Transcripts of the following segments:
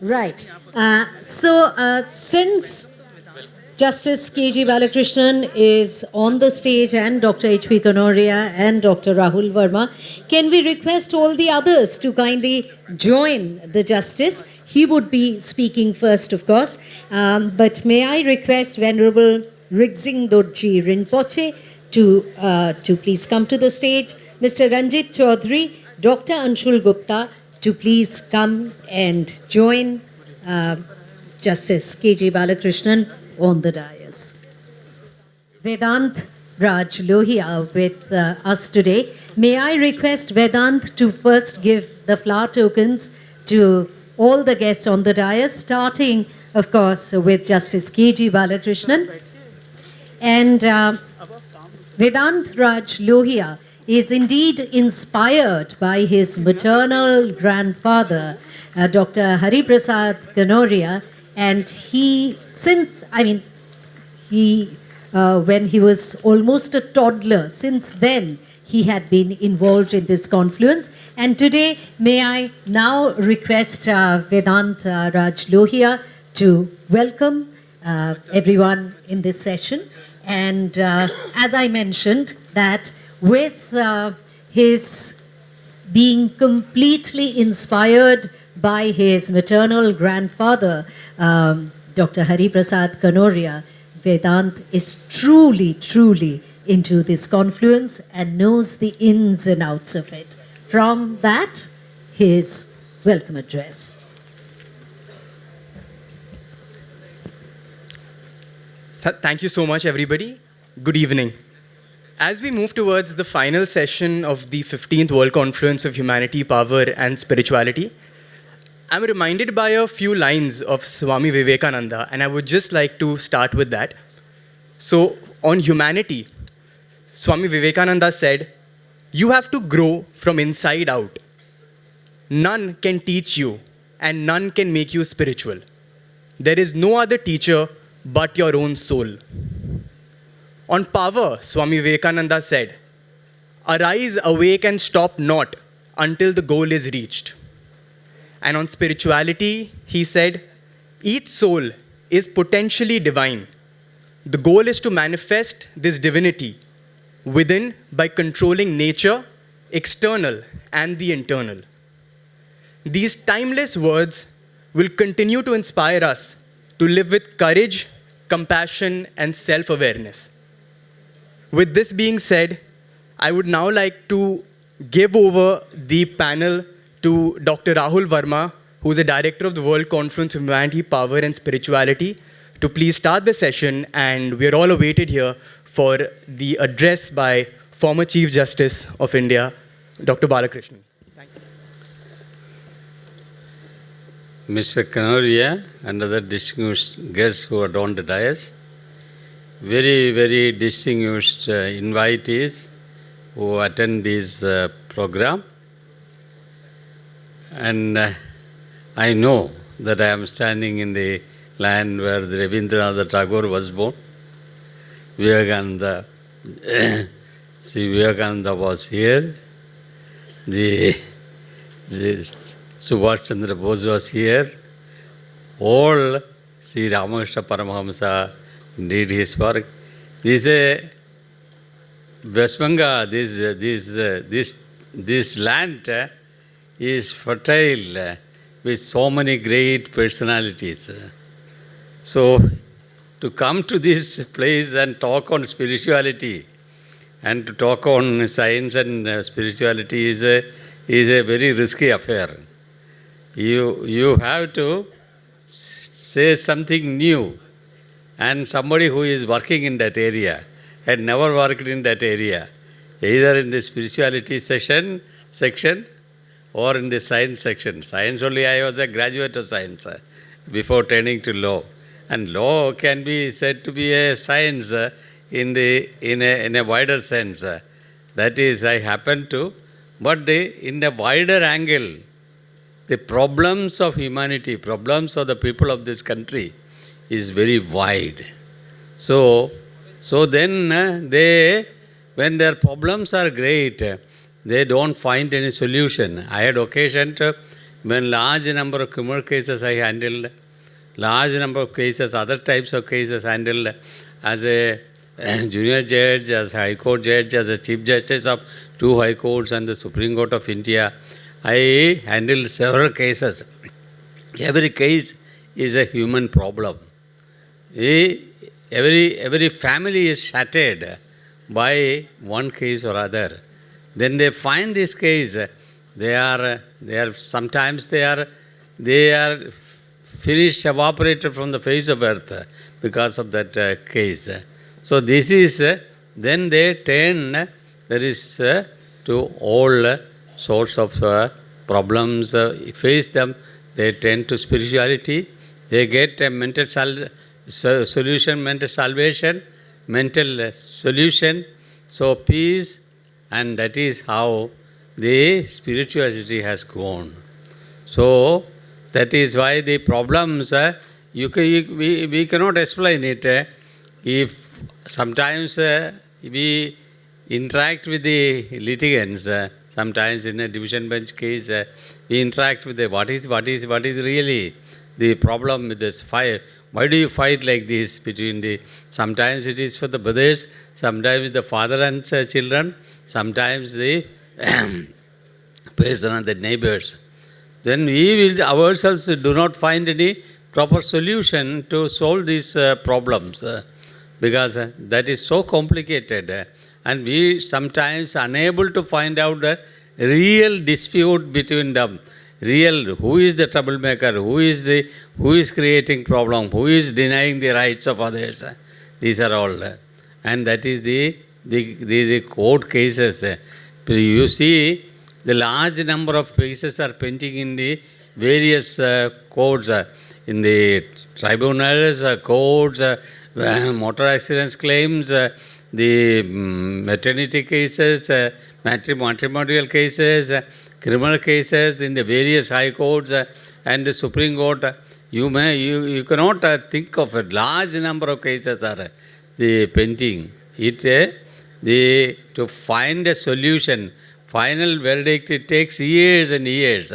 Right. Since Justice K.G. Balakrishnan is on the stage and Dr. H.P. Kanoria and Dr. Rahul Verma, can we request all the others to kindly join the Justice? He would be speaking first, of course. But may I request Venerable Rigzing Dorji Rinpoche to please come to the stage, Mr. Ranjit Chaudhary, Dr. Anshul Gupta to please come and join Justice K.G. Balakrishnan on the dais. Vedant Raj Lohia with us today. May I request Vedant to first give the flower tokens to all the guests on the dais, starting, of course, with Justice K.G. Balakrishnan. And Vedant Raj Lohia is indeed inspired by his maternal grandfather, Dr. Hari Prasad Kanoria, and when he was almost a toddler, since then he had been involved in this confluence. And today, may I now request Vedant Raj Lohia to welcome everyone in this session. And as I mentioned, that with his being completely inspired by his maternal grandfather, Dr. Hari Prasad Kanoria, Vedant is truly, truly into this confluence and knows the ins and outs of it. From that, his welcome address. Thank you so much, everybody. Good evening. As we move towards the final session of the 15th World Confluence of Humanity, Power and Spirituality, I'm reminded by a few lines of Swami Vivekananda, and I would just like to start with that. So, on humanity, Swami Vivekananda said, "You have to grow from inside out. None can teach you, and none can make you spiritual. There is no other teacher but your own soul." On power, Swami Vivekananda said, "Arise, awake, and stop not until the goal is reached." And on spirituality, he said, "Each soul is potentially divine. The goal is to manifest this divinity within by controlling nature, external and the internal." These timeless words will continue to inspire us to live with courage, compassion, and self-awareness. With this being said, I would now like to give over the panel to Dr. Rahul Verma, who is the director of the World Confluence of Humanity, Power and Spirituality, to please start the session. And we are all awaited here for the address by former Chief Justice of India, Dr. Balakrishnan. Thank you. Mr. Kanoria and other distinguished guests who are on the dais, very, very distinguished invitees who attend this program. And I know that I am standing in the land where the Rabindranath Tagore was born. Vivekananda, Sri Vivekananda was here. The Subhash Chandra Bose was here. All Sri Ramakrishna Paramahamsa did his work. This West Bengal, this land is fertile with so many great personalities. So, to come to this place and talk on spirituality and to talk on science and spirituality is a very risky affair. You have to say something new, and somebody who is working in that area, had never worked in that area, either in the spirituality section or in the science section. Science only, I was a graduate of science before turning to law. And law can be said to be a science in a wider sense. That is, I happen to. But in the wider angle, the problems of humanity, problems of the people of this country is very wide. So then when their problems are great, they don't find any solution. I had occasion to when large number of criminal cases I handled, large number of cases, other types of cases handled as a junior judge, as a High Court judge, as a Chief Justice of 2 High Courts and the Supreme Court of India. I handled several cases. Every case is a human problem. Every family is shattered by one case or other. Then they find this case, they are sometimes they are finished, evaporated from the face of earth because of that case. So this is, then they turn, there is to all sorts of problems, face them, they turn to spirituality, they get a mental solution, mental salvation, mental solution, so peace, and that is how the spirituality has gone. So that is why the problems, we cannot explain it. If sometimes we interact with the litigants, sometimes in a division bench case, we interact with the what is really the problem with this fire. Why do you fight like this between the, sometimes it is for the brothers, sometimes the father and children, sometimes the person and the neighbors. Then we will ourselves do not find any proper solution to solve these problems because that is so complicated and we sometimes unable to find out the real dispute between them. Real, who is the troublemaker, who is creating problem, who is denying the rights of others. These are all. And that is the court cases. You see, the large number of cases are pending in the various courts, in the tribunals, courts, motor accidents claims, the maternity cases, matrimonial cases, criminal cases in the various high courts and the Supreme Court. You cannot think of a large number of cases are the pending. To find a solution, final verdict, it takes years and years.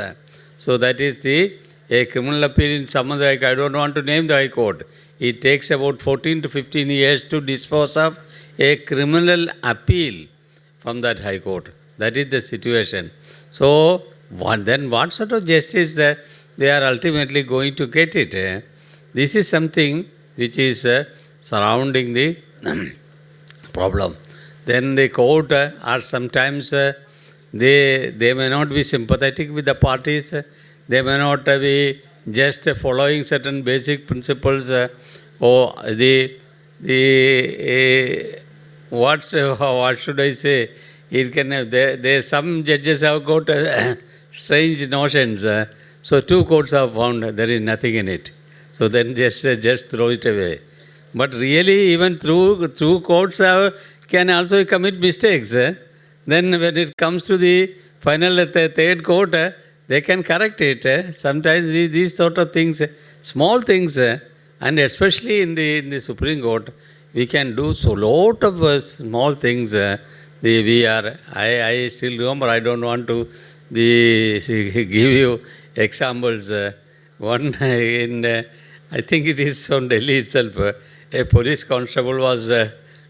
So that is a criminal appeal in some of the, I don't want to name the High Court. It takes about 14 to 15 years to dispose of a criminal appeal from that High Court. That is the situation. So then what sort of justice they are ultimately going to get it? This is something which is surrounding the problem. Then the court are sometimes, they may not be sympathetic with the parties, they may not be just following certain basic principles or what should I say? It can some judges have got strange notions. So 2 courts have found there is nothing in it. So then just throw it away. But really, even through courts can also commit mistakes. Then when it comes to the final 3rd court, they can correct it. Sometimes these sort of things, small things, and especially in the Supreme Court, we can do so lot of small things. I still remember, I don't want to give you examples. One I think it is on Delhi itself, a police constable was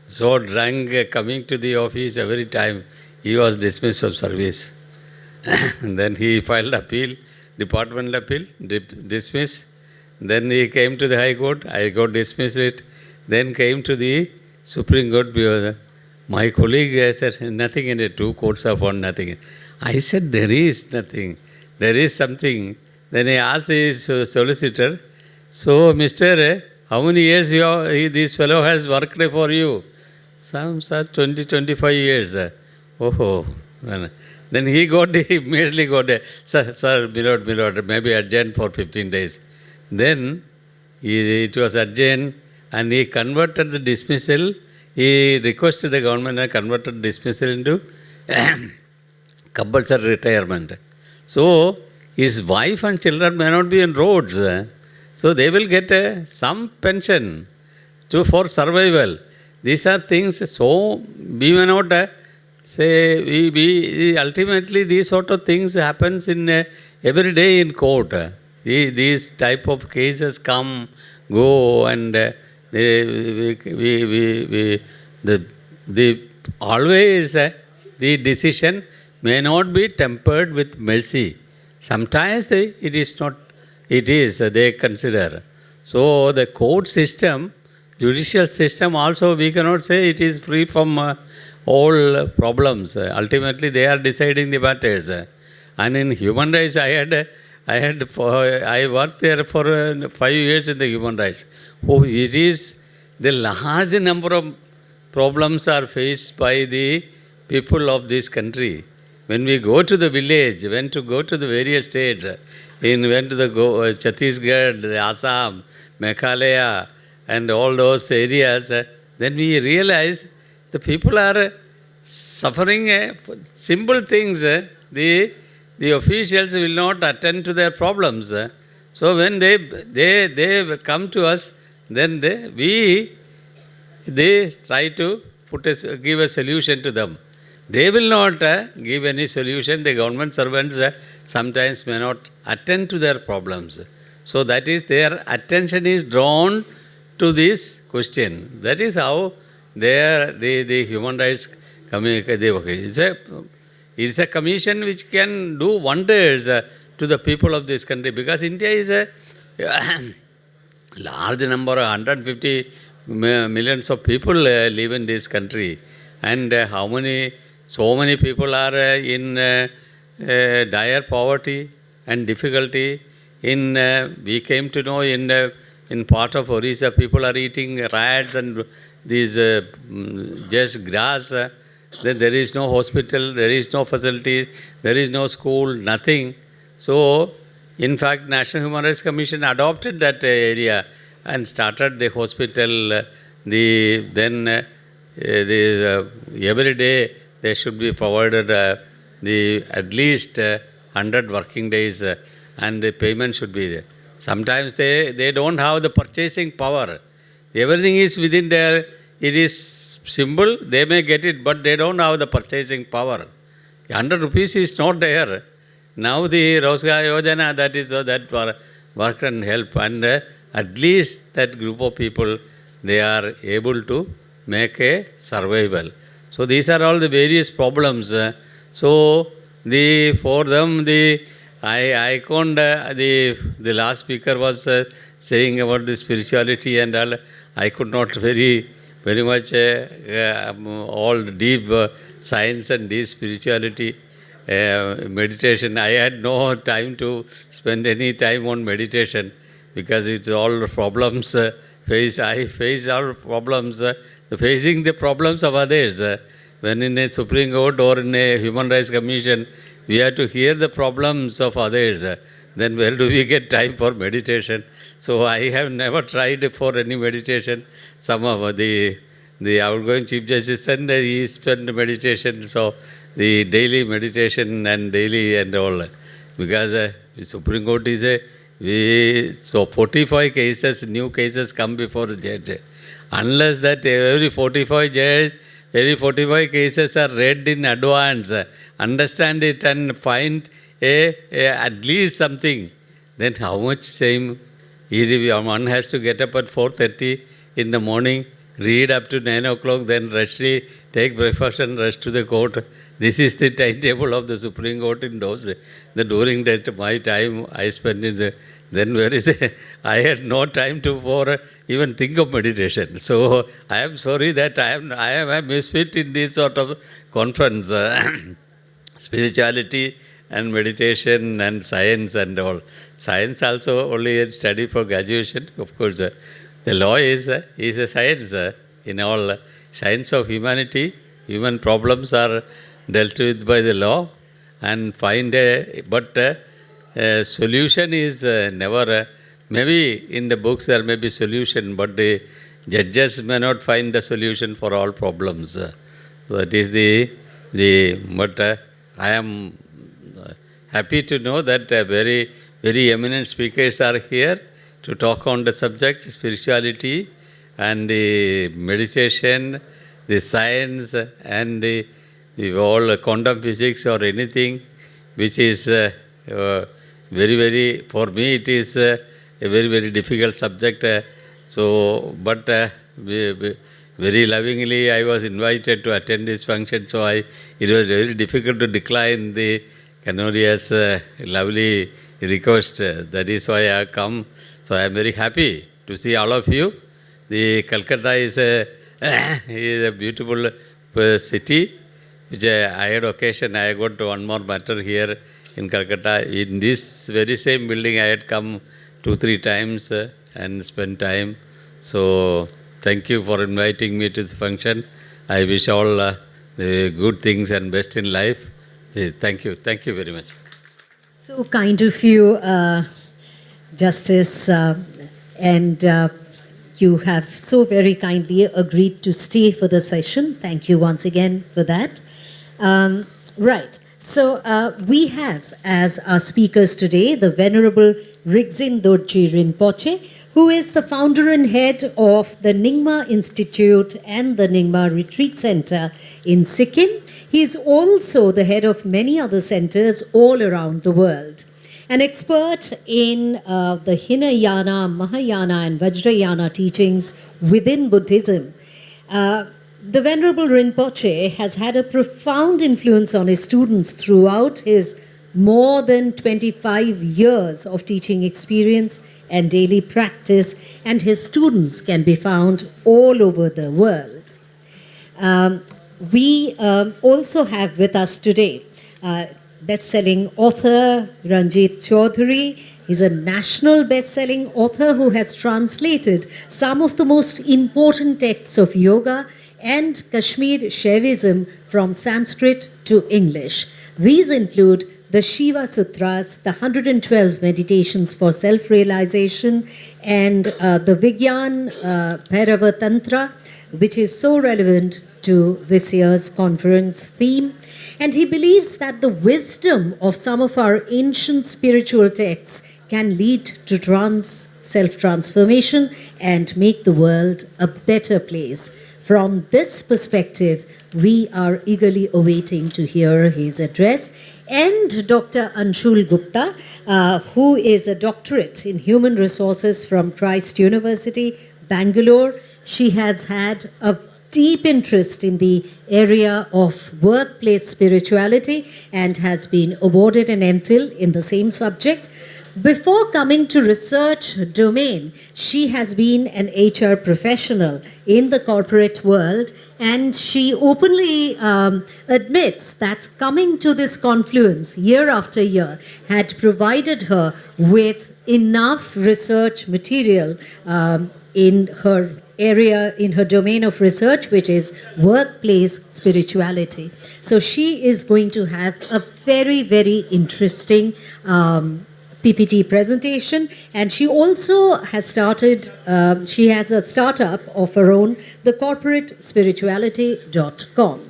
so drunk coming to the office every time, he was dismissed from service. And then he filed appeal, departmental appeal, dismissed. Then he came to the High Court, I got dismissed it. Then came to the Supreme Court, my colleague said, nothing in it, 2 courts have found nothing. I said, there is nothing, there is something. Then I asked his solicitor, so Mr. How many years this fellow has worked for you? Some 20, 25 years. Oh, then he immediately got sir, Milord, maybe adjourned for 15 days. Then it was adjourned and he converted the dismissal. He requested the government and converted dismissal into compulsory retirement. So his wife and children may not be in roads. So they will get some pension for survival. These are things, so we may not say we ultimately these sort of things happens in every day in court. These type of cases come, go, and the always the decision may not be tempered with mercy. Sometimes it is not. It is they consider. So the court system, judicial system also we cannot say it is free from all problems. Ultimately, they are deciding the matters. And in human rights, I worked there for 5 years in the human rights. Oh, it is the large number of problems are faced by the people of this country. When we go to the village, when to go to the various states, went to the Chhattisgarh, Assam, Meghalaya, and all those areas, then we realize the people are suffering simple things. The officials will not attend to their problems. So when they come to us, then they try to give a solution to them. They will not give any solution. The government servants sometimes may not attend to their problems. So that is their attention is drawn to this question. That is how the human rights it's a commission which can do wonders to the people of this country, because India is a large number, 150 millions of people live in this country, and so many people are in dire poverty and difficulty. We came to know in part of Orissa, people are eating rats and these just grass. Then there is no hospital, there is no facilities, there is no school, nothing. So, in fact, National Human Rights Commission adopted that area and started the hospital. Every day there should be provided at least 100 working days, and the payment should be there. Sometimes they don't have the purchasing power. Everything is within their. It is simple, they may get it, but they don't have the purchasing power. 100 rupees is not there. Now the Rozgar Yojana, that work and help, and at least that group of people, they are able to make a survival. So these are all the various problems. So for them, the last speaker was saying about the spirituality and all. I could not very much all deep science and deep spirituality, meditation. I had no time to spend any time on meditation, because it's all problems. I face all problems, facing the problems of others. When in a Supreme Court or in a Human Rights Commission, we have to hear the problems of others. Then where do we get time for meditation? So I have never tried for any meditation. Some of the outgoing Chief Justice said that he spent meditation, so the daily meditation and all. Because the Supreme Court is so 45 cases, new cases come before the judge. Unless that every 45 cases are read in advance, understand it and find at least something, then how much time? One has to get up at 4:30 in the morning, read up to 9 o'clock, then rush, take breakfast and rush to the court. This is the timetable of the Supreme Court in those days. During that my time I spent in the, then where is it? I had no time for even think of meditation. So I am sorry that I am a misfit in this sort of conference. Spirituality and meditation and science and all. Science also only a study for graduation. Of course, the law is a science. In all science of humanity, human problems are dealt with by the law, and but solution is never. Maybe in the books there may be solution, but the judges may not find the solution for all problems. So that is but I am happy to know that very, very eminent speakers are here to talk on the subject, spirituality and the meditation, the science and the if all quantum physics or anything, which is very, very, for me it is a very, very difficult subject. But very lovingly I was invited to attend this function, so it was very difficult to decline the Kanoria's lovely request. That is why I have come. So I am very happy to see all of you. The Calcutta is a beautiful city, which I had occasion. I got one more matter here in Calcutta. In this very same building, I had come 2-3 times and spent time. So thank you for inviting me to this function. I wish all the good things and best in life. Thank you. Thank you very much. So kind of you, Justice, and you have so very kindly agreed to stay for the session. Thank you once again for that. Right. So we have as our speakers today the Venerable Rigzin Dorji Rinpoche, who is the founder and head of the Nyingma Institute and the Nyingma Retreat Center in Sikkim. He is also the head of many other centers all around the world. An expert in the Hinayana, Mahayana and Vajrayana teachings within Buddhism, the Venerable Rinpoche has had a profound influence on his students throughout his more than 25 years of teaching experience and daily practice, and his students can be found all over the world. We also have with us today best-selling author Ranjit Chaudhary. He's a national best-selling author who has translated some of the most important texts of yoga and Kashmir Shaivism from Sanskrit to English. These include the Shiva Sutras, the 112 Meditations for Self-Realization, and the Vigyan Bhairava Tantra, which is so relevant to this year's conference theme. And he believes that the wisdom of some of our ancient spiritual texts can lead to self-transformation and make the world a better place. From this perspective, we are eagerly awaiting to hear his address. And Dr. Anshul Gupta, who is a doctorate in human resources from Christ University, Bangalore. She has had a deep interest in the area of workplace spirituality and has been awarded an MPhil in the same subject. Before coming to research domain, she has been an HR professional in the corporate world, and she openly admits that coming to this confluence year after year had provided her with enough research material in her area, in her domain of research, which is workplace spirituality. So she is going to have a very, very interesting PPT presentation, and she also has started, she has a startup of her own, thecorporatespirituality.com.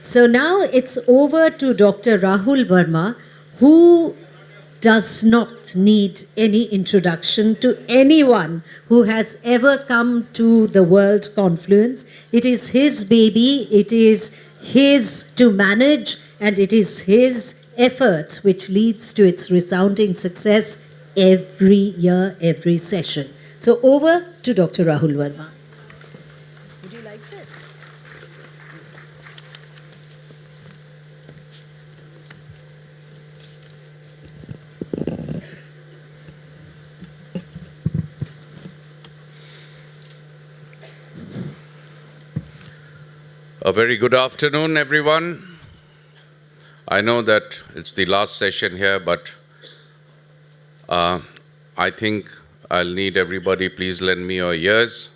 So now it's over to Dr. Rahul Verma, who does not need any introduction to anyone who has ever come to the World Confluence. It is his baby, it is his to manage, and it is his efforts which leads to its resounding success every year, every session. So over to Dr. Rahul Verma. Would you like this? A very good afternoon, everyone. I know that it's the last session here, but I think I'll need everybody, please lend me your ears,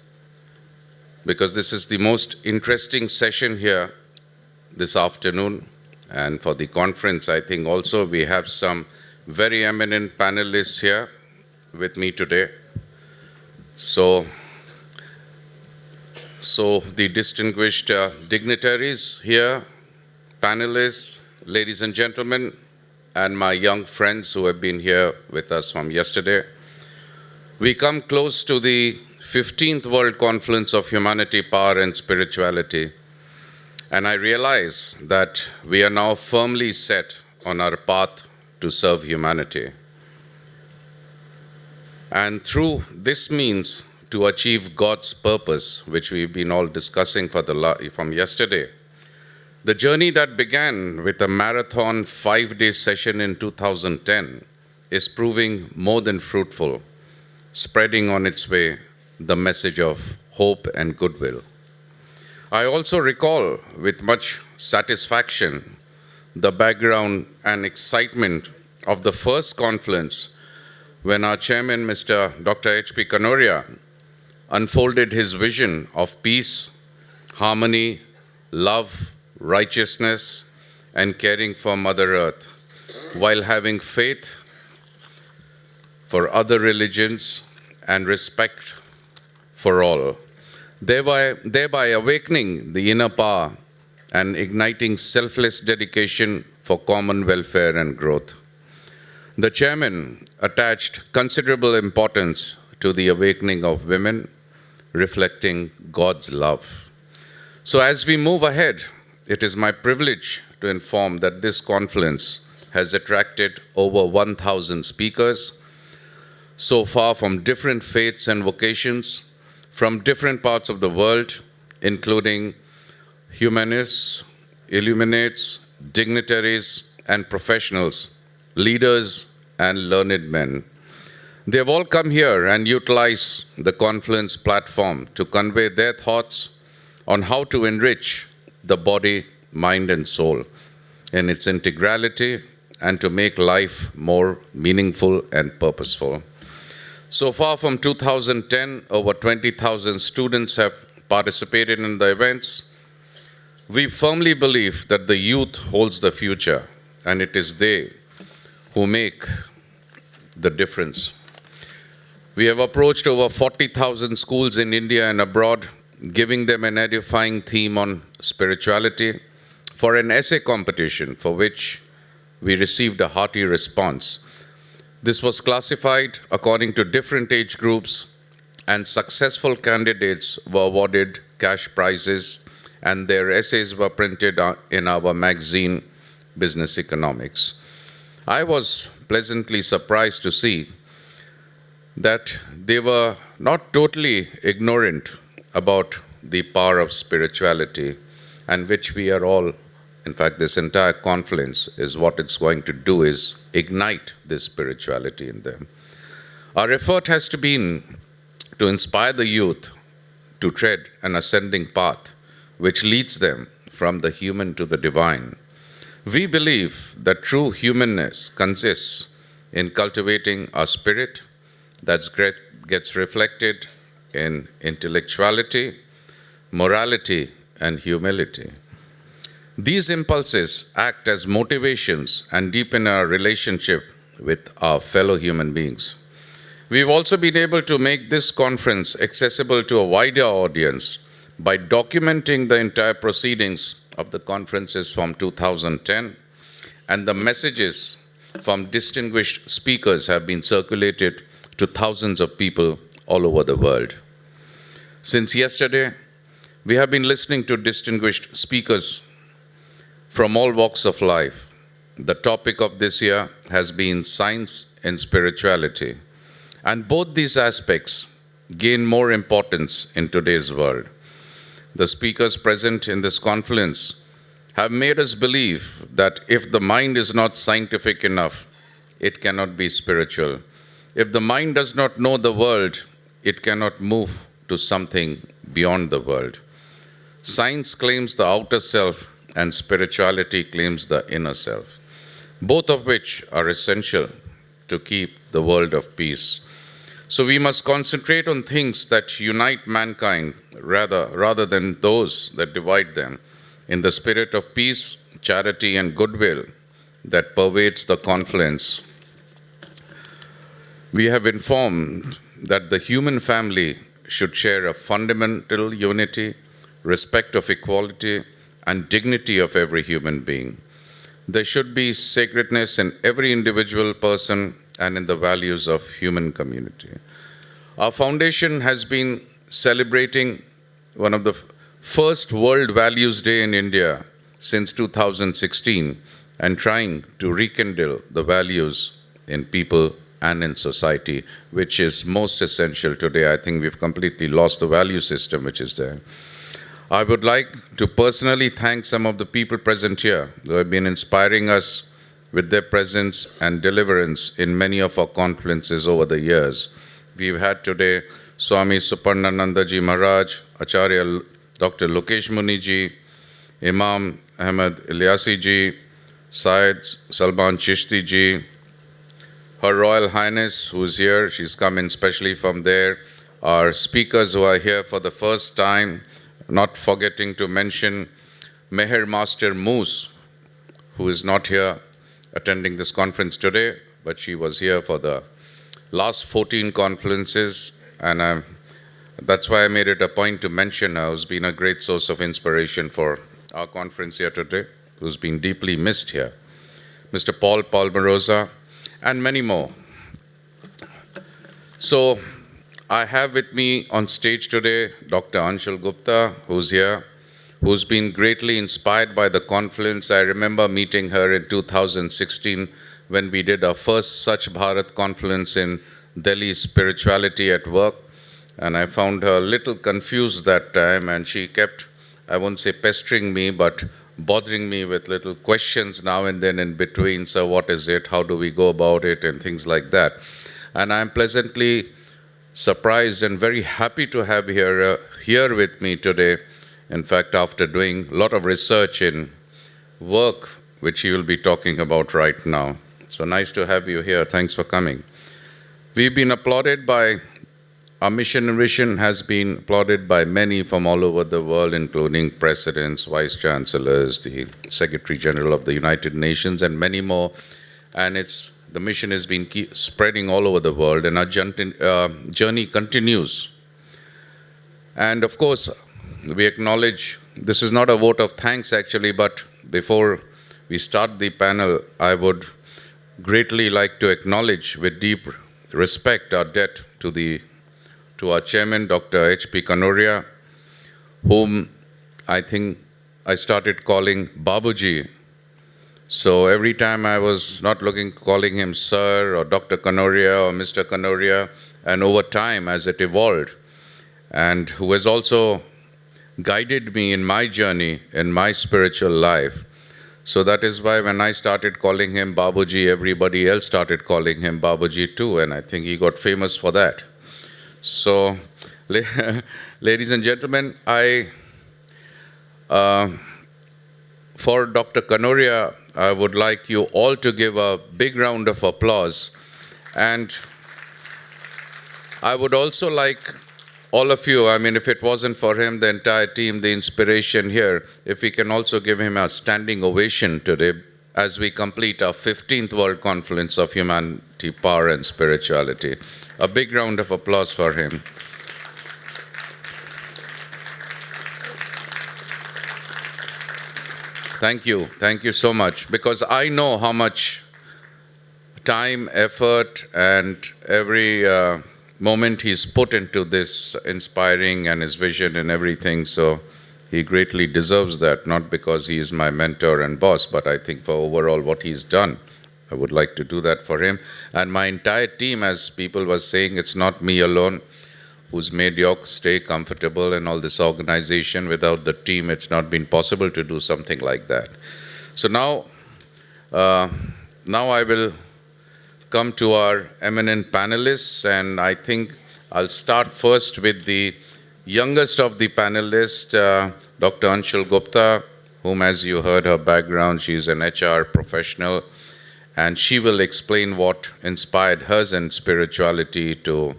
because this is the most interesting session here this afternoon. And for the conference, I think also we have some very eminent panelists here with me today. So the distinguished dignitaries here, panelists, ladies and gentlemen, and my young friends who have been here with us from yesterday. We come close to the 15th World Confluence of Humanity, Power and Spirituality. and I realize that we are now firmly set on our path to serve humanity. And through this means to achieve God's purpose, which we've been all discussing from yesterday. The journey that began with a marathon 5-day session in 2010 is proving more than fruitful, spreading on its way the message of hope and goodwill. I also recall with much satisfaction the background and excitement of the first conference when our chairman, Mr. Dr. H.P. Kanoria, unfolded his vision of peace, harmony, love, righteousness, and caring for Mother Earth, while having faith for other religions and respect for all, thereby awakening the inner power and igniting selfless dedication for common welfare and growth. The chairman attached considerable importance to the awakening of women, reflecting God's love. So as we move ahead, it is my privilege to inform that this conference has attracted over 1,000 speakers, so far from different faiths and vocations, from different parts of the world, including humanists, illuminates, dignitaries, and professionals, leaders, and learned men. They have all come here and utilized the conference platform to convey their thoughts on how to enrich the body, mind, and soul in its integrality and to make life more meaningful and purposeful. So far from 2010, over 20,000 students have participated in the events. We firmly believe that the youth holds the future, and it is they who make the difference. We have approached over 40,000 schools in India and abroad, giving them an edifying theme on spirituality for an essay competition for which we received a hearty response. This was classified according to different age groups, and successful candidates were awarded cash prizes, and their essays were printed in our magazine, Business Economics. I was pleasantly surprised to see that they were not totally ignorant about the power of spirituality, and which we are all, in fact, this entire conference is what it's going to do is ignite this spirituality in them. Our effort has to be to inspire the youth to tread an ascending path which leads them from the human to the divine. We believe that true humanness consists in cultivating a spirit that gets reflected in intellectuality, morality, and humility. These impulses act as motivations and deepen our relationship with our fellow human beings. We've also been able to make this conference accessible to a wider audience by documenting the entire proceedings of the conferences from 2010, and the messages from distinguished speakers have been circulated to thousands of people all over the world. Since yesterday, we have been listening to distinguished speakers from all walks of life. The topic of this year has been science and spirituality, and both these aspects gain more importance in today's world. The speakers present in this conference have made us believe that if the mind is not scientific enough, it cannot be spiritual. If the mind does not know the world, it cannot move to something beyond the world. Science claims the outer self and spirituality claims the inner self, both of which are essential to keep the world of peace. So we must concentrate on things that unite mankind rather than those that divide them, in the spirit of peace, charity, and goodwill that pervades the conference. We have informed that the human family should share a fundamental unity, respect of equality, and dignity of every human being. There should be sacredness in every individual person and in the values of human community. Our foundation has been celebrating one of the first World Values Day in India since 2016 and trying to rekindle the values in people and in society, which is most essential today. I think we've completely lost the value system which is there. I would like to personally thank some of the people present here who have been inspiring us with their presence and deliverance in many of our conferences over the years. We've had today Swami Suparnananda Ji Maharaj, Acharya Dr. Lokesh Muni Ji, Imam Ahmed Ilyasi Ji, Syed Salman Chishti Ji, Her Royal Highness who is here, she's come in specially from there, our speakers who are here for the first time, not forgetting to mention Meher Master Moose, who is not here attending this conference today, but she was here for the last 14 conferences, and that's why I made it a point to mention her, who's been a great source of inspiration for our conference here today, who's been deeply missed here. Mr. Paul Palmarosa, and many more. So, I have with me on stage today Dr. Anshul Gupta, who's here, who's been greatly inspired by the conference. I remember meeting her in 2016 when we did our first Swachh Bharat conference in Delhi, Spirituality at Work. And I found her a little confused that time, and she kept, I won't say pestering me, but bothering me with little questions now and then in between. So what is it? How do we go about it? And things like that. And I'm pleasantly surprised and very happy to have her here with me today. In fact, after doing a lot of research in work, which you will be talking about right now. So nice to have you here. Thanks for coming. We've been applauded by, our mission and vision has been applauded by many from all over the world, including presidents, vice chancellors, the Secretary General of the United Nations, and many more. And the mission has been spreading all over the world, and our journey continues. And of course, we acknowledge, this is not a vote of thanks actually, but before we start the panel, I would greatly like to acknowledge with deep respect our debt to our chairman, Dr. H.P. Kanoria, whom I think I started calling Babuji. So every time I was not calling him Sir or Dr. Kanoria or Mr. Kanoria, and over time as it evolved, and who has also guided me in my journey, in my spiritual life. So that is why when I started calling him Babuji, everybody else started calling him Babuji too, and I think he got famous for that. So, ladies and gentlemen, for Dr. Kanoria, I would like you all to give a big round of applause. And I would also like all of you, I mean, if it wasn't for him, the entire team, the inspiration here, if we can also give him a standing ovation today as we complete our 15th World Conference of Humanity, Power and Spirituality. A big round of applause for him. Thank you so much, because I know how much time, effort, and every moment he's put into this inspiring and his vision and everything, so he greatly deserves that, not because he is my mentor and boss, but I think for overall what he's done. I would like to do that for him. And my entire team, as people were saying, it's not me alone who's made York stay comfortable and all this organization. Without the team, it's not been possible to do something like that. So now I will come to our eminent panelists, and I think I'll start first with the youngest of the panelists, Dr. Anshul Gupta, whom, as you heard her background, she's an HR professional, and she will explain what inspired her in spirituality to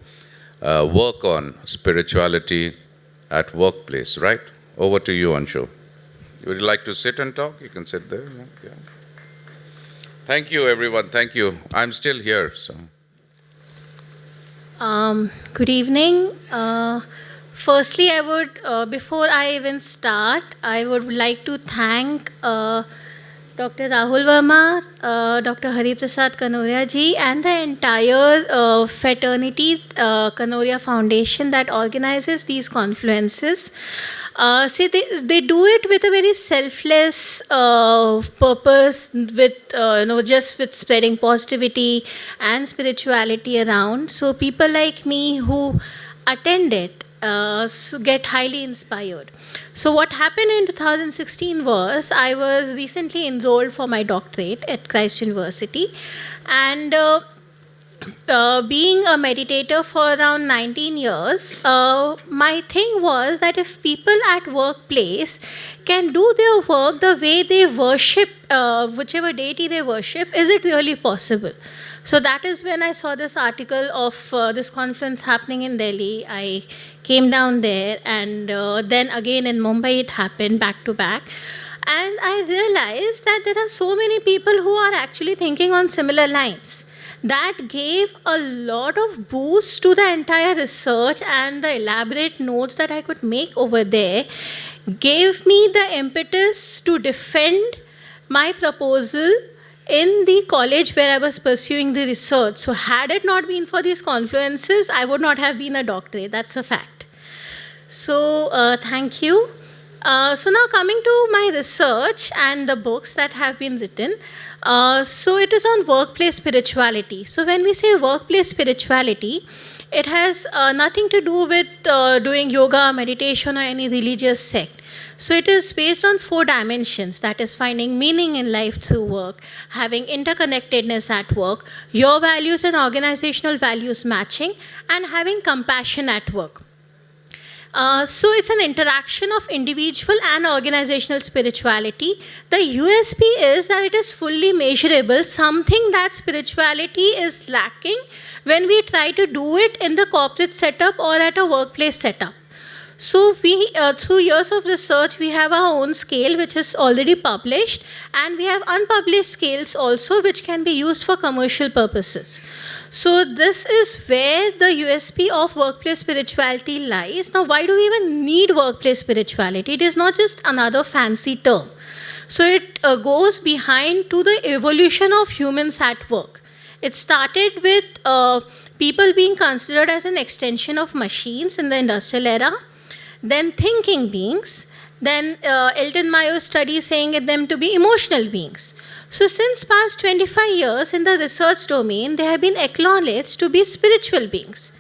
work on spirituality at workplace, right? Over to you, Anshul. Would you like to sit and talk? You can sit there. Yeah. Thank you, everyone. Thank you. I'm still here, so. Good evening. Firstly, I would, before I even start, I would like to thank Dr. Rahul Verma, Dr. Hari Prasad Kanoria ji, and the entire fraternity Kanoria Foundation that organizes these confluences. See, they do it with a very selfless purpose, with just with spreading positivity and spirituality around. So people like me who attend it get highly inspired. So what happened in 2016 was I was recently enrolled for my doctorate at Christ University, and being a meditator for around 19 years, my thing was that if people at workplace can do their work the way they worship, whichever deity they worship, is it really possible? So that is when I saw this article of this conference happening in Delhi. I came down there, and then again in Mumbai it happened back to back. And I realized that there are so many people who are actually thinking on similar lines. That gave a lot of boost to the entire research, and the elaborate notes that I could make over there gave me the impetus to defend my proposal in the college where I was pursuing the research. So had it not been for these confluences, I would not have been a doctorate. That's a fact. So thank you. So now coming to my research and the books that have been written. So it is on workplace spirituality. So when we say workplace spirituality, it has nothing to do with doing yoga, meditation, or any religious sect. So it is based on 4 dimensions, that is finding meaning in life through work, having interconnectedness at work, your values and organizational values matching, and having compassion at work. So it's an interaction of individual and organizational spirituality. The USP is that it is fully measurable, something that spirituality is lacking when we try to do it in the corporate setup or at a workplace setup. So we, through years of research, we have our own scale which is already published, and we have unpublished scales also which can be used for commercial purposes. So this is where the USP of workplace spirituality lies. Now, why do we even need workplace spirituality? It is not just another fancy term. So it goes behind to the evolution of humans at work. It started with people being considered as an extension of machines in the industrial era, then thinking beings, then Elton Mayo's study saying them to be emotional beings. So since past 25 years in the research domain, they have been acknowledged to be spiritual beings.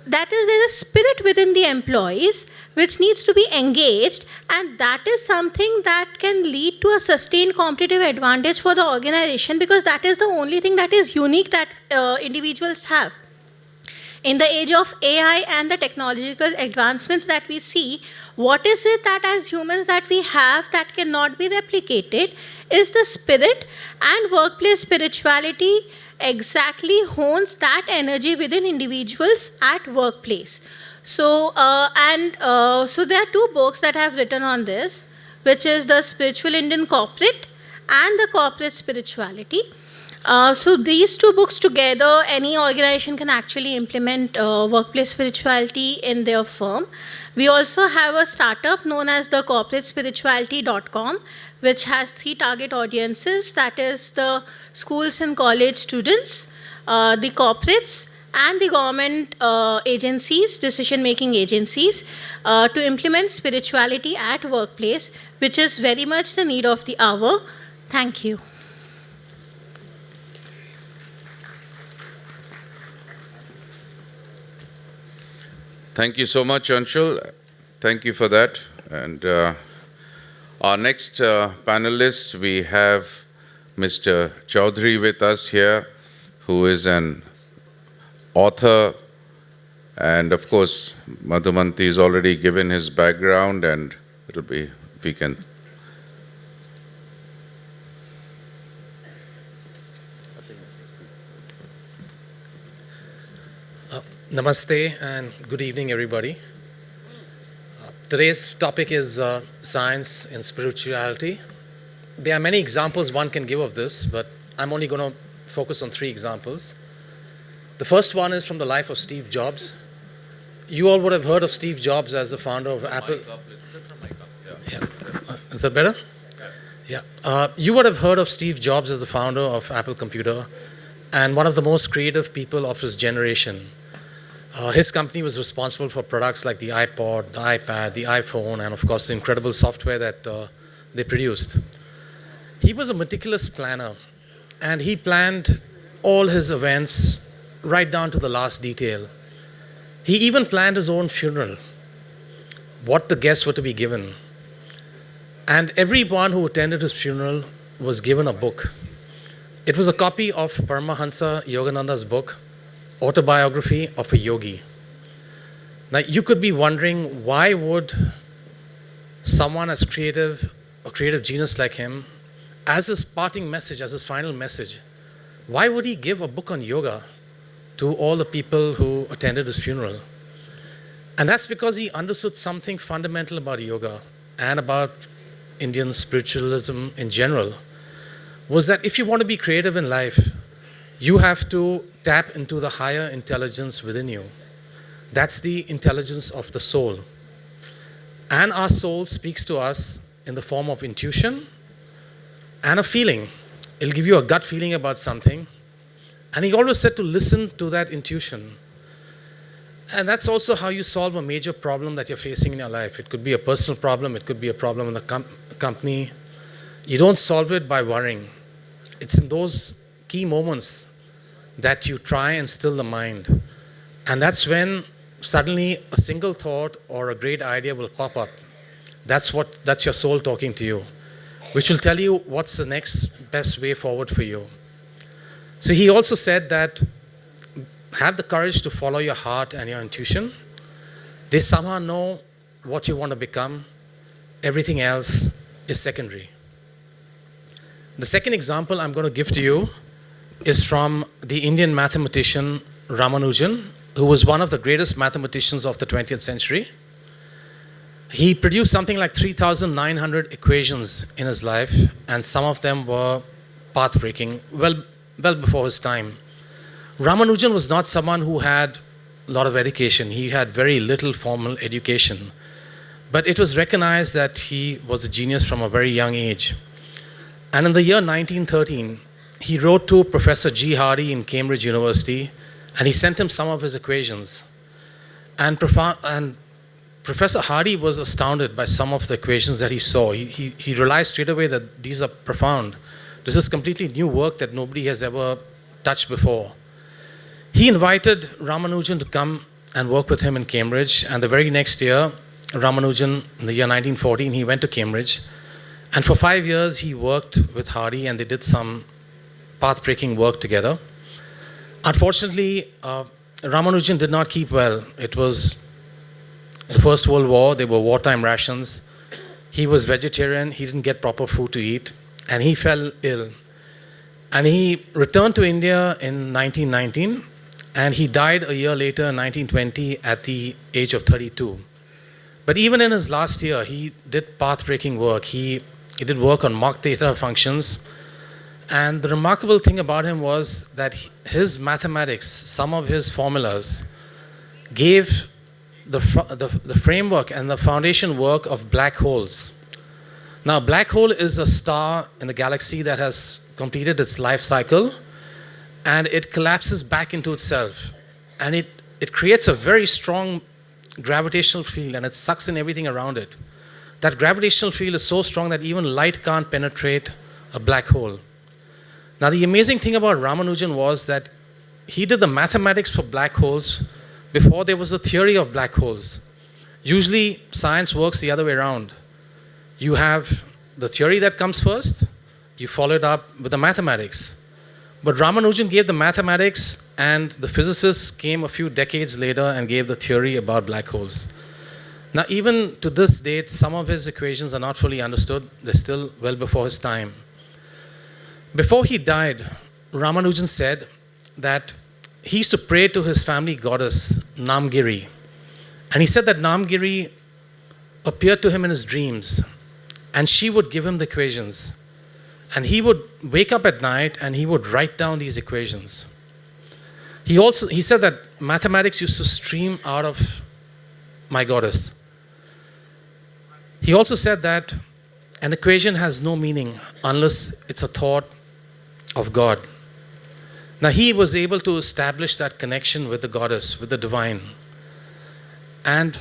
That is, there is a spirit within the employees which needs to be engaged, and that is something that can lead to a sustained competitive advantage for the organization, because that is the only thing that is unique that individuals have. In the age of AI and the technological advancements that we see, what is it that as humans that we have that cannot be replicated is the spirit, and workplace spirituality exactly hones that energy within individuals at workplace. So, so there are 2 books that I have written on this, which is The Spiritual Indian Corporate and The Corporate Spirituality. So these 2 books together, any organization can actually implement workplace spirituality in their firm. We also have a startup known as the corporatespirituality.com, which has 3 target audiences, that is the schools and college students, the corporates, and the government agencies, decision-making agencies, to implement spirituality at workplace, which is very much the need of the hour. Thank you. Thank you so much, Anshul. Thank you for that. And our next panelist, we have Mr. Chaudhary with us here, who is an author. And of course, Madhumanti has already given his background, and it'll be, if we can. Namaste and good evening, everybody. Today's topic is science and spirituality. There are many examples one can give of this, but I'm only going to focus on 3 examples. The first one is from the life of Steve Jobs. You all would have heard of Steve Jobs as the founder of Apple. Yeah. Is that better? Yeah. You would have heard of Steve Jobs as the founder of Apple Computer and one of the most creative people of his generation. His company was responsible for products like the iPod, the iPad, the iPhone, and of course the incredible software that they produced. He was a meticulous planner, and he planned all his events right down to the last detail. He even planned his own funeral, what the guests were to be given. And everyone who attended his funeral was given a book. It was a copy of Paramahansa Yogananda's book, Autobiography of a Yogi. Now, you could be wondering, why would someone as creative, a creative genius like him, as his parting message, as his final message, why would he give a book on yoga to all the people who attended his funeral? And that's because he understood something fundamental about yoga and about Indian spiritualism in general, was that if you want to be creative in life, you have to tap into the higher intelligence within you. That's the intelligence of the soul. And our soul speaks to us in the form of intuition and a feeling. It'll give you a gut feeling about something. And he always said to listen to that intuition. And that's also how you solve a major problem that you're facing in your life. It could be a personal problem, it could be a problem in the company. You don't solve it by worrying. It's in those key moments that you try and still the mind. And that's when suddenly a single thought or a great idea will pop up. That's your soul talking to you, which will tell you what's the next best way forward for you. So he also said that have the courage to follow your heart and your intuition. They somehow know what you want to become. Everything else is secondary. The second example I'm going to give to you is from the Indian mathematician Ramanujan, who was one of the greatest mathematicians of the 20th century. He produced something like 3,900 equations in his life, and some of them were path-breaking, well before his time. Ramanujan was not someone who had a lot of education. He had very little formal education. But it was recognized that he was a genius from a very young age. And in the year 1913, he wrote to Professor G. Hardy in Cambridge University, and he sent him some of his equations. And Professor Hardy was astounded by some of the equations that he saw. He realized straight away that these are profound. This is completely new work that nobody has ever touched before. He invited Ramanujan to come and work with him in Cambridge, and the very next year, Ramanujan, in the year 1914, he went to Cambridge, and for 5 years he worked with Hardy, and they did some path-breaking work together. Unfortunately, Ramanujan did not keep well. It was the First World War. They were wartime rations. He was vegetarian. He didn't get proper food to eat, and he fell ill. And he returned to India in 1919, and he died a year later in 1920 at the age of 32. But even in his last year, he did path-breaking work. He did work on Mach theta functions. And the remarkable thing about him was that his mathematics, some of his formulas, gave the framework and the foundation work of black holes. Now, black hole is a star in the galaxy that has completed its life cycle, and it collapses back into itself. And it creates a very strong gravitational field, and it sucks in everything around it. That gravitational field is so strong that even light can't penetrate a black hole. Now, the amazing thing about Ramanujan was that he did the mathematics for black holes before there was a theory of black holes. Usually, science works the other way around. You have the theory that comes first, you follow it up with the mathematics. But Ramanujan gave the mathematics, and the physicists came a few decades later and gave the theory about black holes. Now, even to this date, some of his equations are not fully understood. They're still well before his time. Before he died, Ramanujan said that he used to pray to his family goddess, Namgiri. And he said that Namgiri appeared to him in his dreams, and she would give him the equations. And he would wake up at night and he would write down these equations. He said that mathematics used to stream out of my goddess. He also said that an equation has no meaning unless it's a thought of God. Now, he was able to establish that connection with the goddess, with the divine. And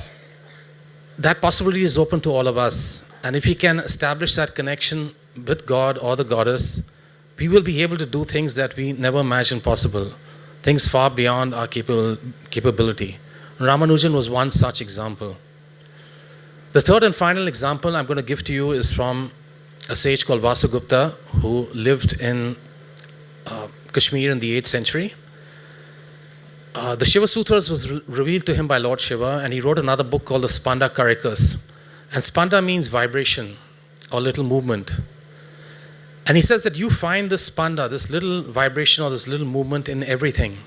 that possibility is open to all of us. And if he can establish that connection with God or the goddess, we will be able to do things that we never imagined possible, things far beyond our capability. Ramanujan was one such example. The third and final example I'm going to give to you is from a sage called Vasugupta, who lived in Kashmir in the 8th century. The Shiva Sutras was revealed to him by Lord Shiva, and he wrote another book called the Spanda Karikas. And Spanda means vibration or little movement. And he says that you find this spanda, this little vibration or this little movement in everything.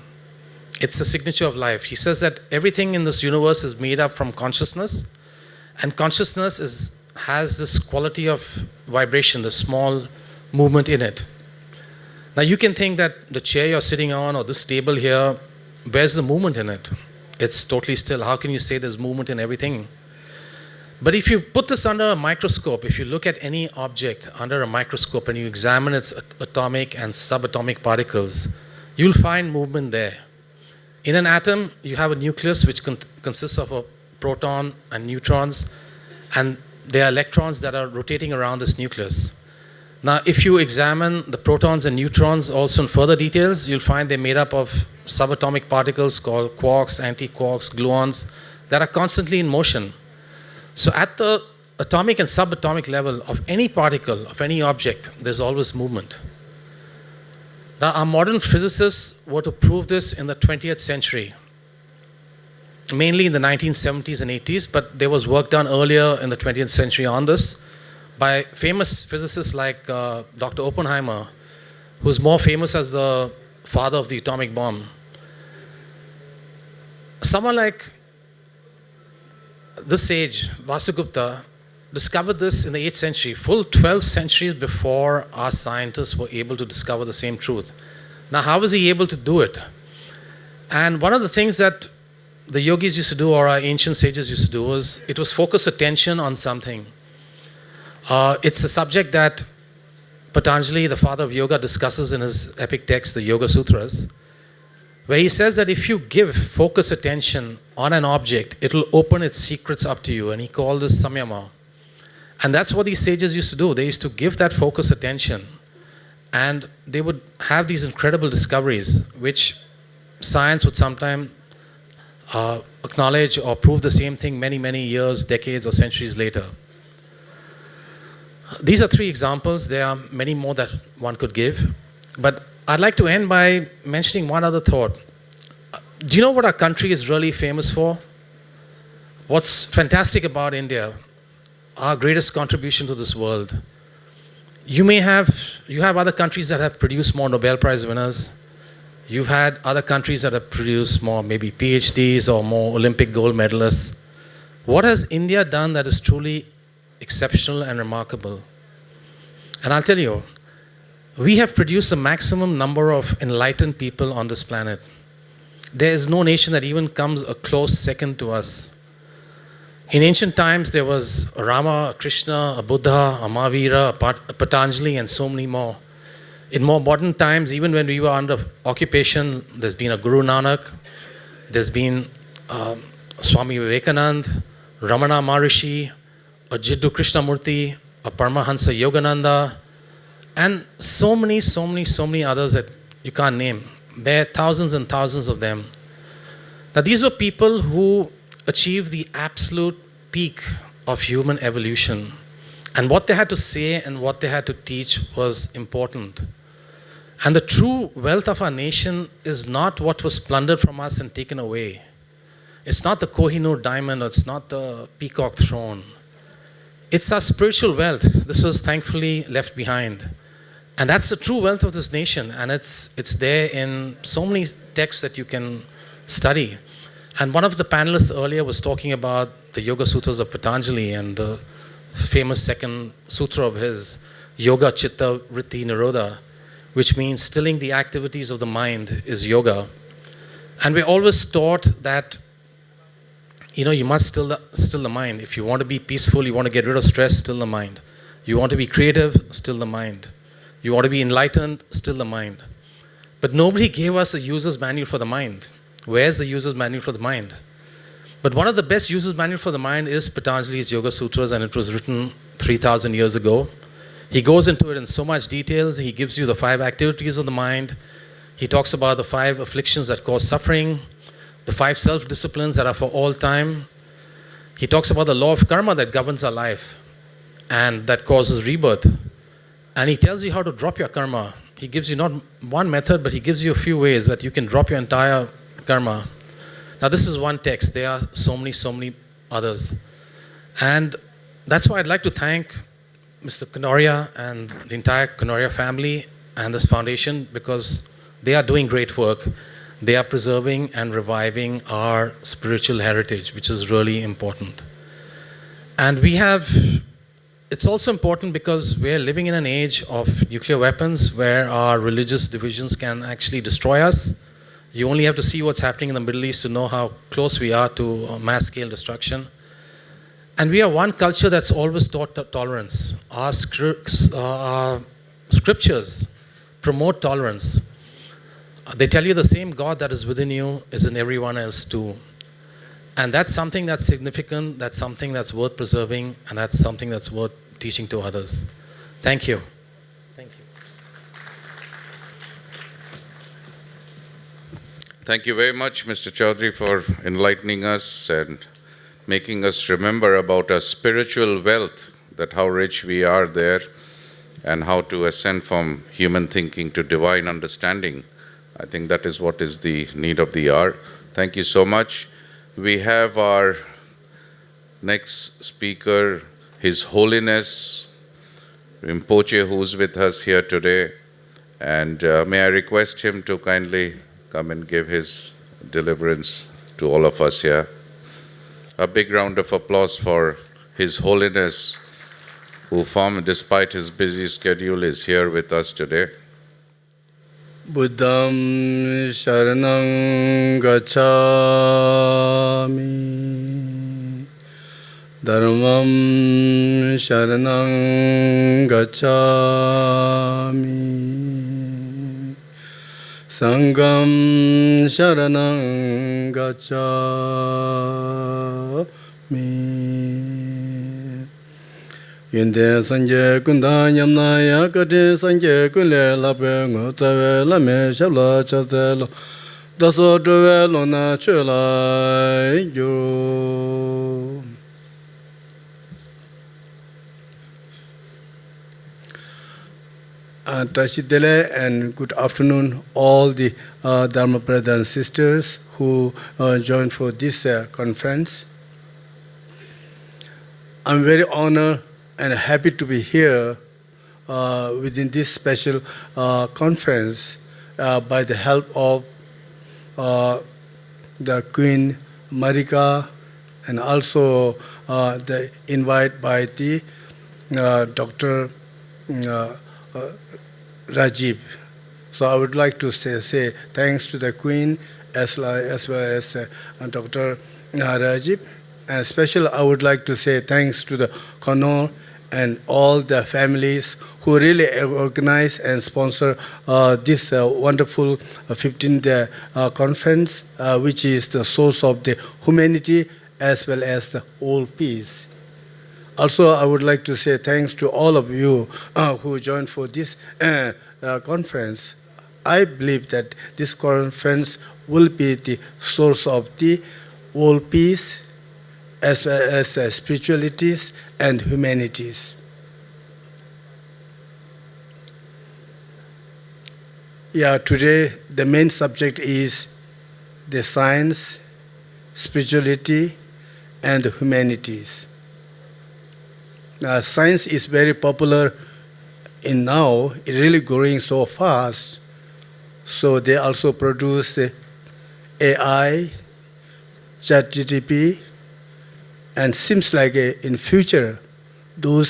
It's a signature of life. He says that everything in this universe is made up from consciousness, and consciousness has this quality of vibration, the small movement in it. Now you can think that the chair you're sitting on or this table here, where's the movement in it? It's totally still. How can you say there's movement in everything? But if you put this under a microscope, if you look at any object under a microscope and you examine its atomic and subatomic particles, you'll find movement there. In an atom, you have a nucleus which consists of a proton and neutrons, and there are electrons that are rotating around this nucleus. Now, if you examine the protons and neutrons also in further details, you'll find they're made up of subatomic particles called quarks, antiquarks, gluons that are constantly in motion. So at the atomic and subatomic level of any particle, of any object, there's always movement. Now, our modern physicists were to prove this in the 20th century, mainly in the 1970s and 80s, but there was work done earlier in the 20th century on this by famous physicists like Dr. Oppenheimer, who's more famous as the father of the atomic bomb. Someone like this sage, Vasugupta, discovered this in the 8th century, full 12 centuries before our scientists were able to discover the same truth. Now, how was he able to do it? And one of the things that the yogis used to do, or our ancient sages used to do, was it was focus attention on something. It's a subject that Patanjali, the father of yoga, discusses in his epic text, the Yoga Sutras, where he says that if you give focus attention on an object, it will open its secrets up to you, and he called this samyama. And that's what these sages used to do. They used to give that focus attention, and they would have these incredible discoveries, which science would sometime acknowledge or prove the same thing many, many years, decades, or centuries later. These are 3 examples. There are many more that one could give. But I'd like to end by mentioning one other thought. Do you know what our country is really famous for? What's fantastic about India, our greatest contribution to this world. You have other countries that have produced more Nobel Prize winners. You've had other countries that have produced more maybe PhDs or more Olympic gold medalists. What has India done that is truly exceptional and remarkable? And I'll tell you, we have produced the maximum number of enlightened people on this planet. There is no nation that even comes a close second to us. In ancient times, there was a Rama, a Krishna, a Buddha, a Mahavira, a Patanjali, and so many more. In more modern times, even when we were under occupation, there's been a Guru Nanak, there's been Swami Vivekananda, Ramana Maharishi, a Jiddu Krishnamurti, a Paramahansa Yogananda, and so many others that you can't name. There are thousands and thousands of them. Now, these were people who achieved the absolute peak of human evolution. And what they had to say and what they had to teach was important. And the true wealth of our nation is not what was plundered from us and taken away. It's not the Kohinoor diamond, or it's not the peacock throne. It's our spiritual wealth. This was thankfully left behind. And that's the true wealth of this nation. And it's there in so many texts that you can study. And one of the panelists earlier was talking about the Yoga Sutras of Patanjali and the famous second sutra of his, Yoga Chitta Vritti Nirodha, which means stilling the activities of the mind is yoga. And we're always taught that, you must still the mind. If you want to be peaceful, you want to get rid of stress, still the mind. You want to be creative, still the mind. You want to be enlightened, still the mind. But nobody gave us a user's manual for the mind. Where's the user's manual for the mind? But one of the best user's manual for the mind is Patanjali's Yoga Sutras, and it was written 3,000 years ago. He goes into it in so much details. He gives you the 5 activities of the mind. He talks about the 5 afflictions that cause suffering, the 5 self-disciplines that are for all time. He talks about the law of karma that governs our life and that causes rebirth. And he tells you how to drop your karma. He gives you not one method, but he gives you a few ways that you can drop your entire karma. Now, this is one text. There are so many others. And that's why I'd like to thank Mr. Kanoria and the entire Kanoria family and this foundation, because they are doing great work. They are preserving and reviving our spiritual heritage, which is really important. And it's also important because we're living in an age of nuclear weapons where our religious divisions can actually destroy us. You only have to see what's happening in the Middle East to know how close we are to mass-scale destruction. And we are one culture that's always taught tolerance. Our scriptures promote tolerance. They tell you the same God that is within you is in everyone else too. And that's something that's significant, that's something that's worth preserving, and that's something that's worth teaching to others. Thank you. Thank you. Thank you very much, Mr. Chaudhary, for enlightening us and making us remember about our spiritual wealth, that how rich we are there, and how to ascend from human thinking to divine understanding. I think that is what is the need of the hour. Thank you so much. We have our next speaker, His Holiness Rinpoche, who's with us here today. And may I request him to kindly come and give his deliverance to all of us here. A big round of applause for His Holiness, who, despite his busy schedule, is here with us today. Buddham Sharanam Gacchami, Dharmam Sharanam Gacchami, Sangham Sharanam Gacchami. Yunde sanje kunda nyamna ya kati sanje kunle lape ngotawe lame shabla chatelo daso tuwe lona chula yo. Tashidele and good afternoon all the Dharma brothers and sisters who joined for this conference. I'm very honored and happy to be here within this special conference by the help of the Queen Marika and also the invite by the Dr. Rajiv. So I would like to say thanks to the Queen as well as Dr. Rajiv. And especially I would like to say thanks to the Kannur and all the families who really organize and sponsor this wonderful 15th conference, which is the source of the humanity as well as the world peace. Also, I would like to say thanks to all of you who joined for this conference. I believe that this conference will be the source of the world peace as well as spiritualities and humanities. Yeah, today the main subject is the science, spirituality, and humanities. Science is very popular in now, it's really growing so fast. So they also produce AI, ChatGPT, and seems like in future, the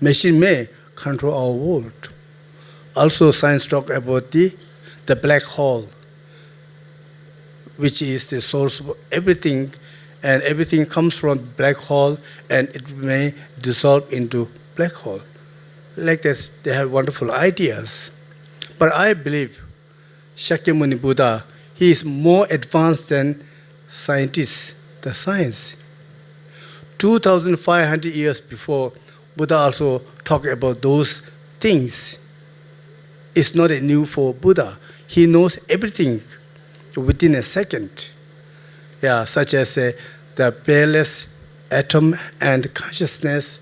machine may control our world. Also, science talk about the black hole, which is the source of everything, and everything comes from black hole, and it may dissolve into black hole. like this, they have wonderful ideas. But I believe Shakyamuni Buddha, he is more advanced than scientists, the science. 2,500 years before, Buddha also talked about those things. It's not new for Buddha. He knows everything within a second. Yeah, such as the peerless atom and consciousness,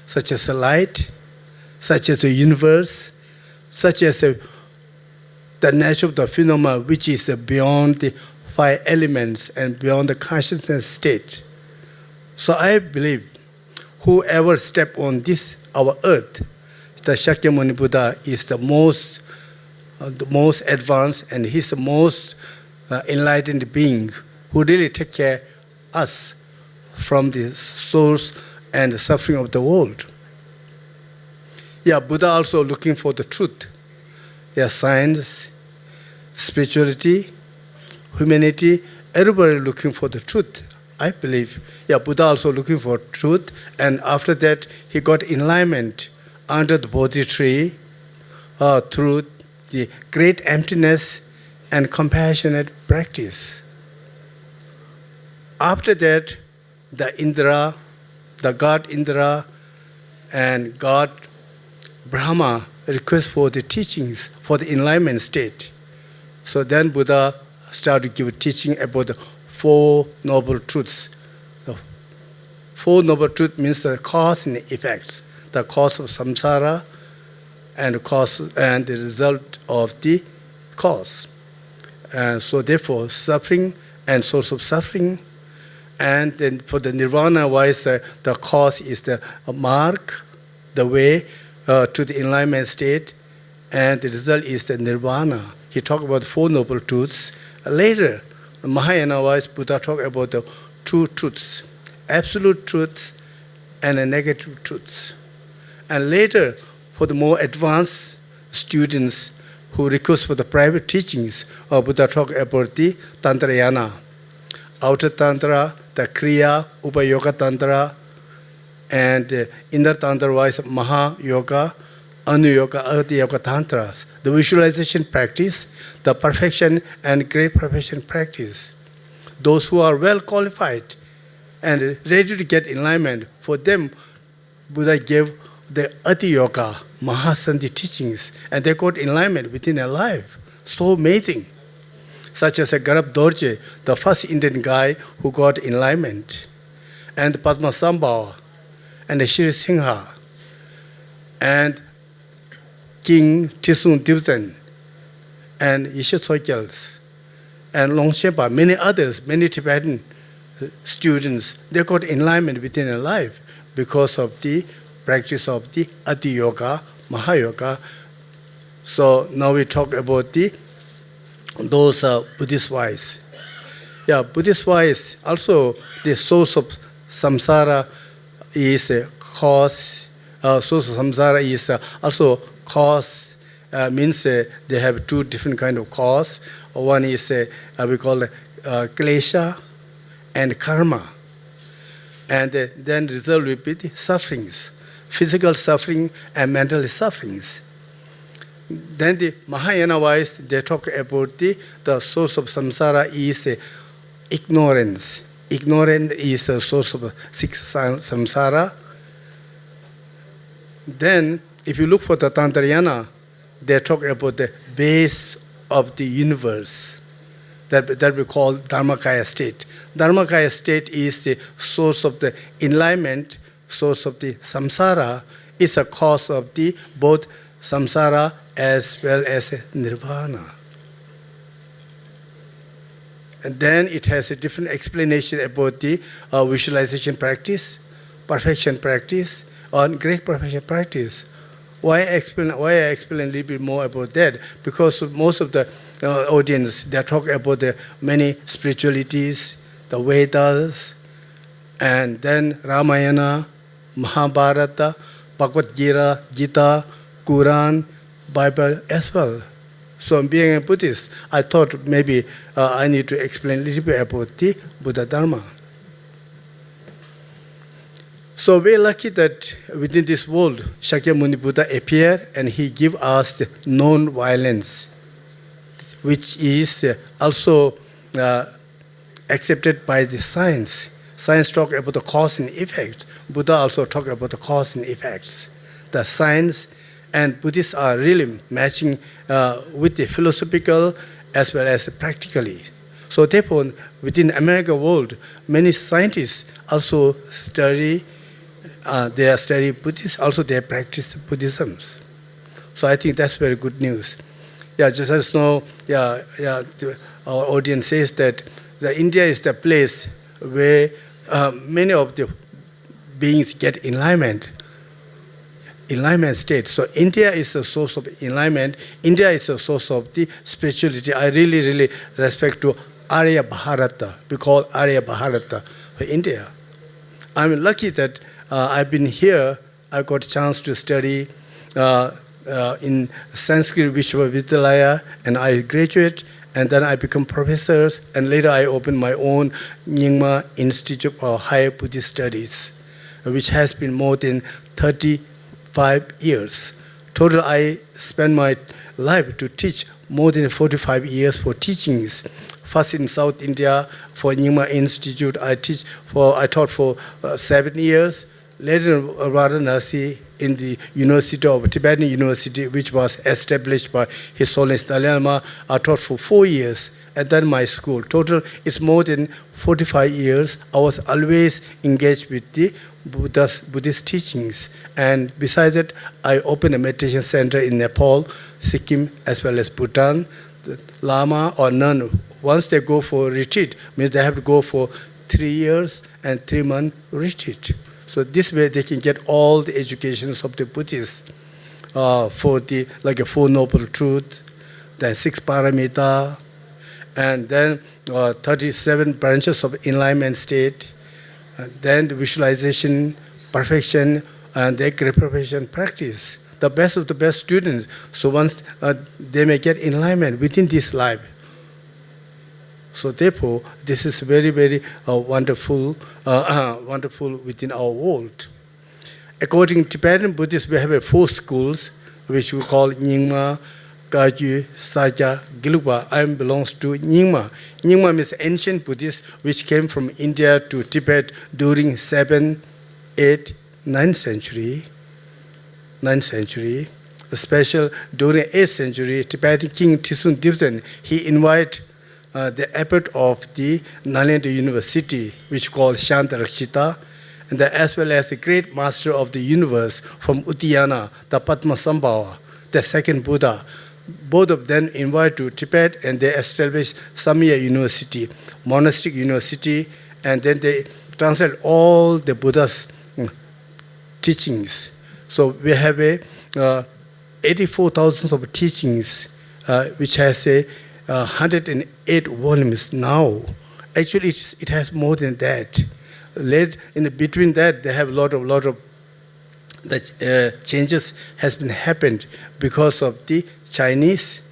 such as the light, such as the universe, such as the nature of the phenomena which is beyond the five elements and beyond the consciousness state. So I believe whoever step on this, our earth, the Shakyamuni Buddha is the most advanced, and he's the most enlightened being who really take care of us from the source and the suffering of the world. Yeah, Buddha also looking for the truth. Yeah, science, spirituality, humanity, everybody looking for the truth, I believe. Yeah, Buddha also looking for truth, and after that he got enlightenment under the Bodhi tree through the great emptiness and compassionate practice. After that, the Indra, the god Indra and god Brahma request for the teachings for the enlightenment state. So then Buddha started to give teaching about the Four Noble Truths. The Four Noble Truths means the cause and effects, the cause of samsara and the result of the cause. And so therefore, suffering and source of suffering. And then for the nirvana wise, the cause is the mark, the way to the enlightenment state, and the result is the nirvana. He talked about the Four Noble Truths. Later, Mahayana wise, Buddha talked about the two truths, absolute truths and a negative truths. And later, for the more advanced students who request for the private teachings, Buddha talked about the Tantrayana, outer Tantra, the Kriya, Upayoga Tantra, and inner Tantra wise, Maha Yoga, Anu Yoga, Earth Yoga Tantras, the visualization practice, the perfection and great perfection practice. Those who are well qualified and ready to get enlightenment, for them, Buddha gave the Ati Yoga, Mahasandhi teachings, and they got enlightenment within their life. So amazing. Such as Garab Dorje, the first Indian guy who got enlightenment, and Padma Sambhava, and Shri Singha, and King Tisun Divzen, and Yeshe Tsogyals, and Longshenpa, many others, many Tibetan students, they got enlightenment within their life because of the practice of the Ati Yoga, Mahayoga. So now we talk about those Buddhist wise. Yeah, Buddhist wise, also the source of samsara is a cause. Source of samsara is also cause. Means they have two different kind of cause. One is we call klesha and karma. And then result will be the sufferings, physical suffering and mental sufferings. Then the Mahayana wise, they talk about the source of samsara is ignorance. Ignorance is the source of samsara. Then, if you look for the Tantrayana, they talk about the base of the universe that we call Dharmakaya state. Dharmakaya state is the source of the enlightenment, source of the samsara, is a cause of the both samsara as well as nirvana. And then it has a different explanation about the visualization practice, perfection practice, or great perfection practice. Why I explain a little bit more about that? Because most of the audience, they talk about the many spiritualities, the Vedas, and then Ramayana, Mahabharata, Bhagavad Gita, Quran, Bible as well. So being a Buddhist, I thought maybe I need to explain a little bit about the Buddha Dharma. So we're lucky that within this world, Shakyamuni Buddha appeared and he gave us the non-violence, which is also accepted by the science. Science talk about the cause and effect. Buddha also talk about the cause and effects. The science and Buddhists are really matching with the philosophical as well as practically. So therefore, within American world, many scientists also study. They study Buddhism. Also, they practice Buddhism. So I think that's very good news. Yeah, just as now, our audience says that India is the place where many of the beings get enlightenment state. So India is the source of enlightenment. India is the source of the spirituality. I really respect to Arya Bharata. We call Arya Bharata for India. I'm lucky that I've been here. I got a chance to study in Sanskrit Vishwavidyalaya, and I graduate, and then I become professors, and later I opened my own Nyingma Institute of Higher Buddhist Studies, which has been more than 35 years. Total, I spent my life to teach more than 45 years for teachings. First in South India for Nyingma Institute, I taught for 7 years. Later in Varanasi, in the University of Tibetan University, which was established by His Holiness Dalai Lama, I taught for 4 years. And then my school. Total is more than 45 years. I was always engaged with the Buddhist teachings. And besides that, I opened a meditation center in Nepal, Sikkim, as well as Bhutan. The Lama or nun, once they go for retreat, means they have to go for 3 years and 3 month retreat. So this way they can get all the educations of the Buddhists for the like a Four Noble Truth, then 6 Paramita, and then 37 branches of enlightenment state, then the visualization, perfection, and the great preparation practice. The best of the best students. So once they may get enlightenment within this life. So therefore, this is very wonderful within our world. According to Tibetan Buddhists, we have 4 schools, which we call Nyingma, Kagyu, Saja, Gelugpa. I belongs to Nyingma. Nyingma means ancient Buddhists, which came from India to Tibet during 7th, 8th, 9th century. 9th century. Especially during 8th century, Tibetan King Tisun Dirden, he invited the abbot of the Nalanda University, which called Shantarakshita, and as well as the great master of the universe from Uddiyana, the Padmasambhava, the second Buddha. Both of them invited to Tibet, and they established Samya University, monastic university, and then they translate all the Buddha's teachings. So we have 84,000 of teachings, which has 108 volumes now. Actually, it has more than that. In between that, they have a lot of changes has been happened because of the Chinese.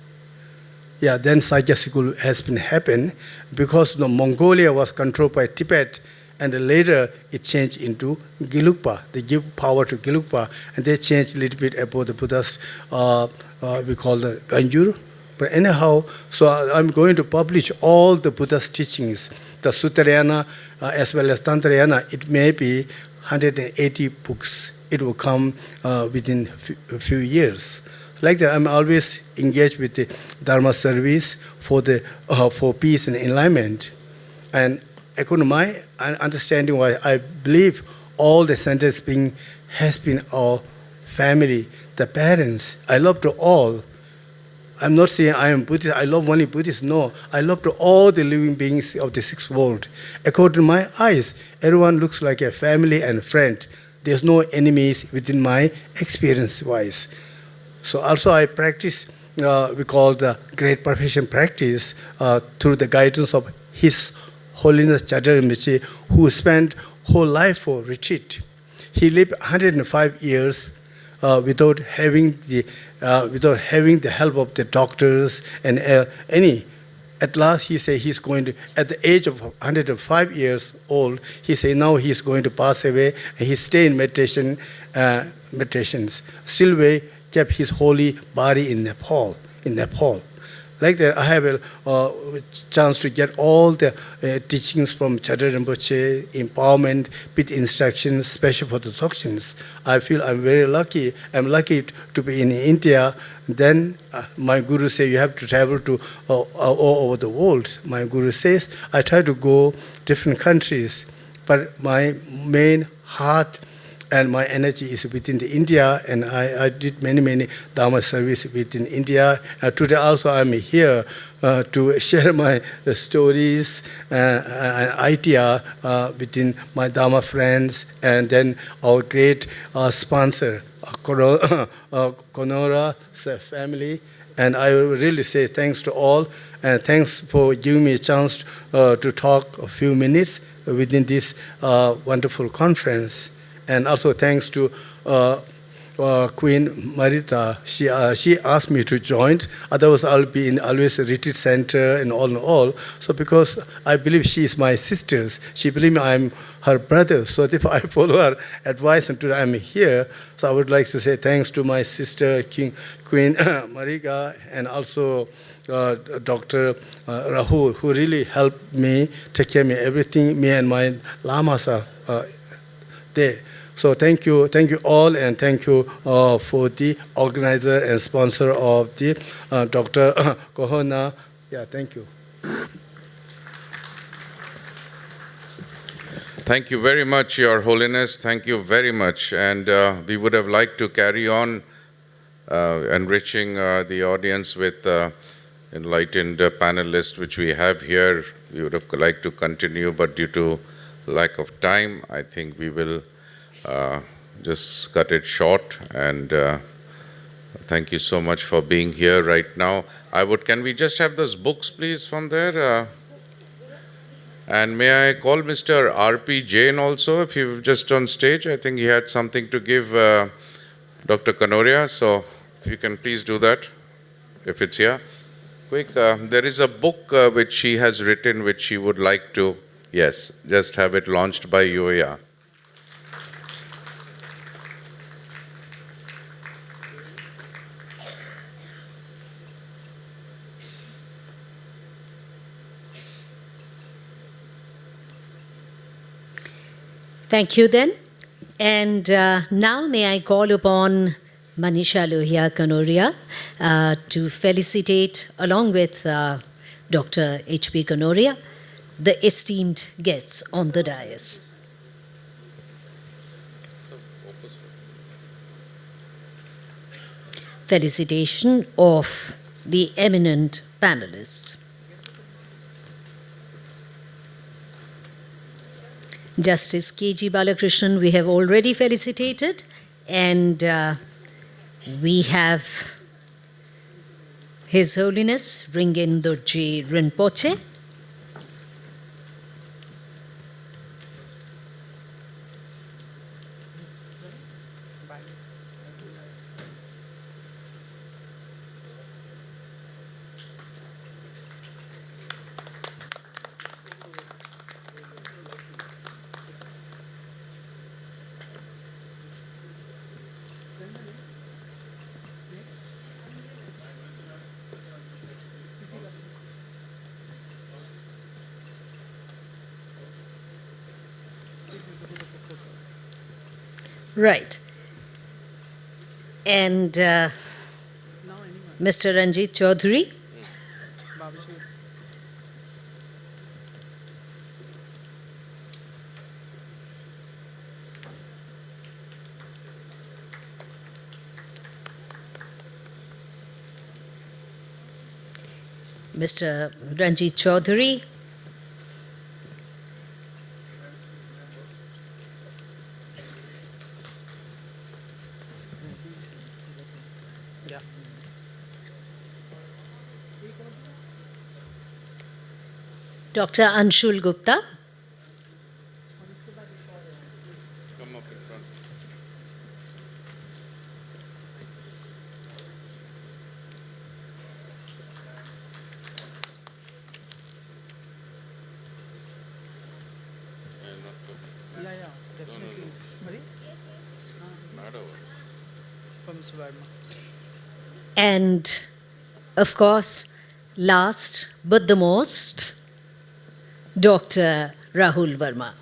Yeah, then Sakya school has been happened because the Mongolia was controlled by Tibet, and later it changed into Gelugpa. They give power to Gelugpa, and they changed a little bit about the Buddha's, we call the Ganjur. But anyhow, so I'm going to publish all the Buddha's teachings, the Suttarayana as well as Tantrayana. It may be 180 books. It will come within a few years. Like that, I'm always engaged with the Dharma service for peace and enlightenment. And according to my understanding, why I believe all the sentence being has been our family, the parents. I love to all. I'm not saying I am Buddhist, I love only Buddhists. No, I love to all the living beings of the 6th world. According to my eyes, everyone looks like a family and friend. There's no enemies within my experience-wise. So also I practice, we call the Great Perfection practice through the guidance of His Holiness Chadar Rinpoche, who spent whole life for retreat. He lived 105 years without having the help of the doctors and any at last he said he's going to, at the age of 105 years old, he said now he's going to pass away, and he stayed in meditations. Still way kept his holy body in Nepal. Like that, I have a chance to get all the teachings from Chadra Rinpoche, empowerment, with instructions, special for the Dzoksins. I feel I'm very lucky. I'm lucky to be in India. Then my guru said, you have to travel to all over the world. My guru says, I try to go different countries, but my main heart and my energy is within the India, and I did many Dharma service within India. Today also I'm here to share my stories and idea within my Dharma friends, and then our great sponsor, Konora family. And I will really say thanks to all, and thanks for giving me a chance to talk a few minutes within this wonderful conference. And also thanks to Queen Marita. She asked me to join. Otherwise, I'll be in always a retreat center and all. So because I believe she is my sister, she believes I'm her brother. So if I follow her advice, and today I'm here, so I would like to say thanks to my sister, Queen Marika, and also Dr. Rahul, who really helped me, take care of me, everything. Me and my lamas are there. So thank you all, and thank you for the organizer and sponsor of the Dr. Kohona. Yeah, thank you. Thank you very much, Your Holiness. Thank you very much. And we would have liked to carry on enriching the audience with enlightened panelists, which we have here. We would have liked to continue, but due to lack of time, I think we will just cut it short. And thank you so much for being here right now. Can we just have those books, please, from there? And may I call Mr. R.P. Jain also, if he's just on stage? I think he had something to give Dr. Kanoria. So if you can please do that, if it's here. Quick, there is a book which she has written, which she would like to, yes, just have it launched by you, yeah. Thank you then. And now may I call upon Manisha Lohia Kanoria to felicitate, along with Dr. H.P. Kanoria, the esteemed guests on the dais. Felicitation of the eminent panelists. Justice K.G. Balakrishnan, we have already felicitated, and we have His Holiness Ringen Dorje Rinpoche. Right. And Mr. Ranjit Chaudhary. Mr. Ranjit Chaudhary. Dr. Anshul Gupta. Come up in front. And of course, last but the most, Dr. Rahul Verma.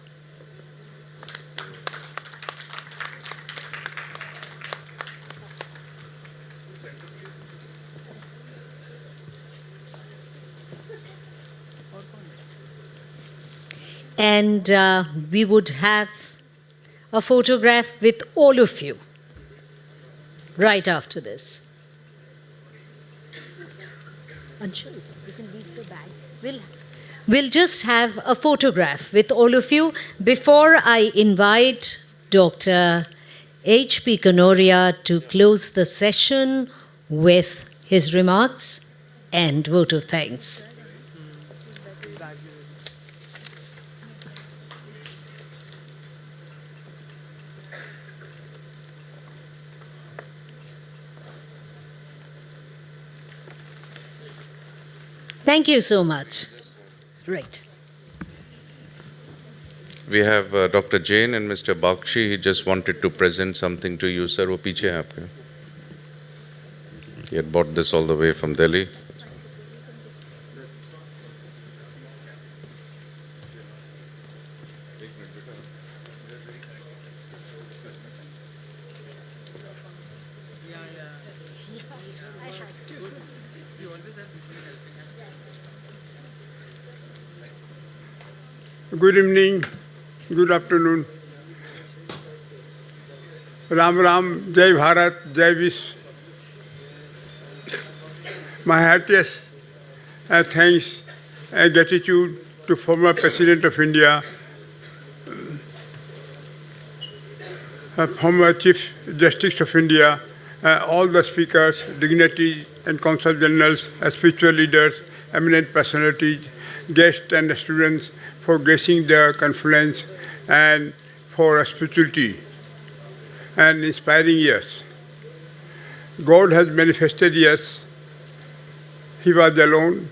And we would have a photograph with all of you right after this. Anshul, you can leave the bag. We'll just have a photograph with all of you before I invite Dr. H.P. Kanoria to close the session with his remarks and vote of thanks. Thank you so much. Right. We have Dr. Jain and Mr. Bakshi. He just wanted to present something to you, sir. वो पीछे हैं आपके. He had bought this all the way from Delhi. Good evening, good afternoon. Ram Ram, Jai Bharat, Jai Vish. My heartiest thanks and gratitude to former President of India, former Chief Justice of India, all the speakers, dignitaries and consul generals, spiritual leaders, eminent personalities, guests and students for gracing the conference and for spirituality and inspiring us. God has manifested us. He was alone.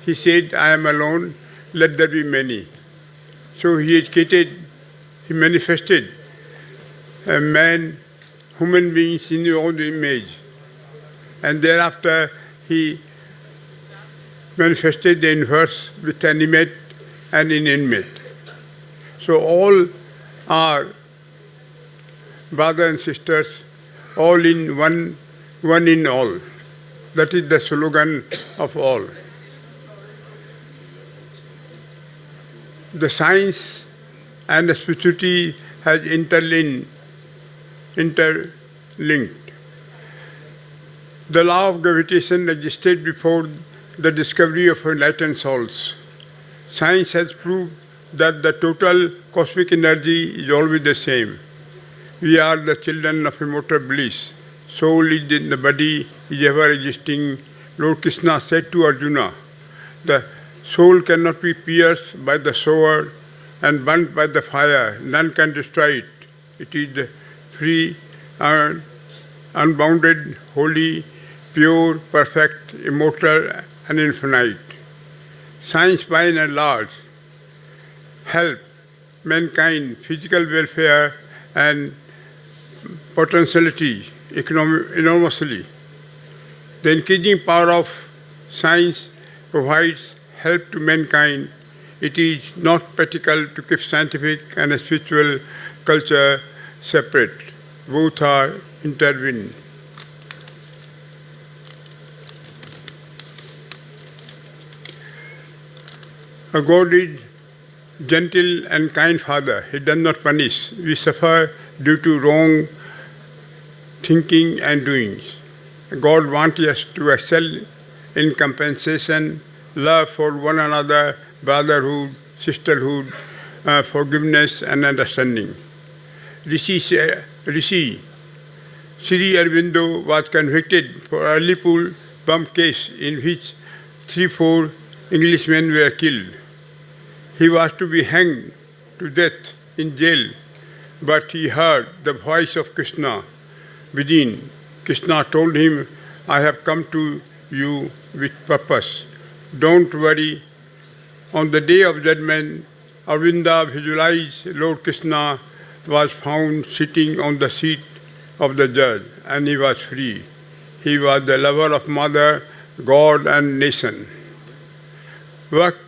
He said, I am alone, let there be many. So he educated, he manifested a man, human beings in his own image. And thereafter he manifested the universe with animate and inanimate. So all are brothers and sisters, all in one in all. That is the slogan of all. The science and the spirituality has interlinked. The law of gravitation existed before the discovery of enlightened souls. Science has proved that the total cosmic energy is always the same. We are the children of immortal bliss. Soul is in the body, is ever existing. Lord Krishna said to Arjuna, the soul cannot be pierced by the sword and burnt by the fire. None can destroy it. It is the free, unbounded, holy, pure, perfect, immortal, and infinite. Science by and large help mankind physical welfare and potentiality enormously. The increasing power of science provides help to mankind. It is not practical to keep scientific and spiritual culture separate. Both are intertwined. God is gentle and kind Father. He does not punish. We suffer due to wrong thinking and doings. God wants us to excel in compensation, love for one another, brotherhood, sisterhood, forgiveness and understanding. Rishi Sri Aurobindo was convicted for early pool bomb case in which 3-4 Englishmen were killed. He was to be hanged to death in jail, but he heard the voice of Krishna within. Krishna told him, I have come to you with purpose. Don't worry. On the day of judgment, Aurobindo visualized Lord Krishna was found sitting on the seat of the judge and he was free. He was the lover of mother, God and nation. Work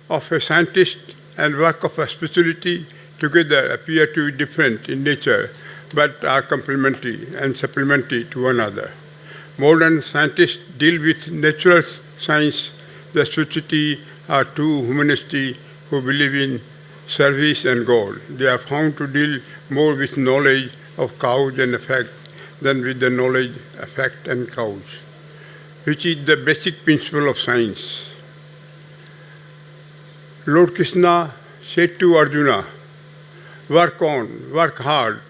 of a scientist and work of a spirituality together appear to be different in nature, but are complementary and supplementary to one another. Modern scientists deal with natural science. The spirituality are two humanists who believe in service and God. They are found to deal more with knowledge of cause and effect than with the knowledge, effect and cause, which is the basic principle of science. Lord Krishna said to Arjuna, work on, work hard,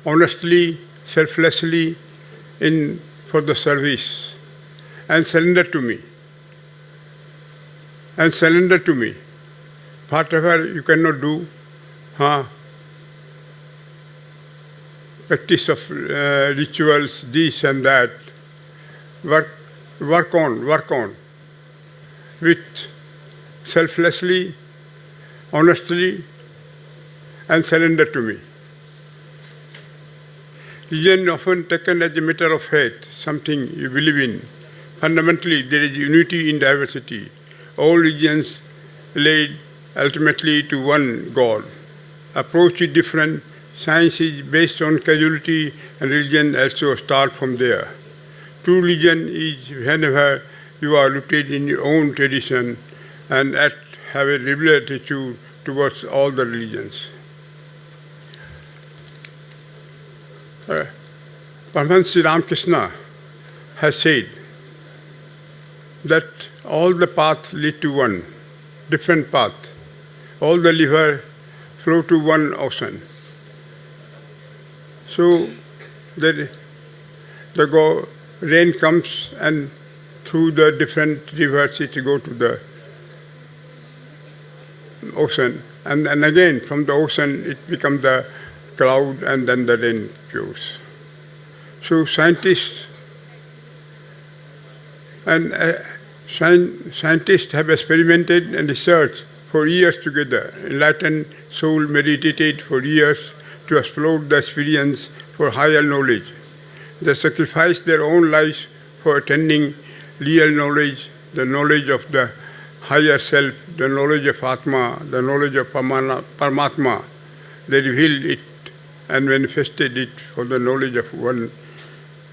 honestly, selflessly for the service, and surrender to me. And surrender to me. Whatever you cannot do, practice of rituals, this and that, work on, with selflessly, honestly, and surrender to me. Religion is often taken as a matter of faith, something you believe in. Fundamentally, there is unity in diversity. All religions lead ultimately to one God. Approach is different. Science is based on causality, and religion also starts from there. True religion is whenever you are rooted in your own tradition and have a liberal attitude towards all the religions. Paramahansa Sri Ramakrishna has said that all the paths lead to one, different path. All the rivers flow to one ocean. So the rain comes and through the different rivers it goes to the ocean. And again from the ocean it becomes the cloud and then the rain pours. So scientists have experimented and researched for years together. Enlightened soul meditated for years to explore the experience for higher knowledge. They sacrificed their own lives for attaining real knowledge, the knowledge of the higher self, the knowledge of Atma, the knowledge of Paramatma. They revealed it and manifested it for the knowledge of one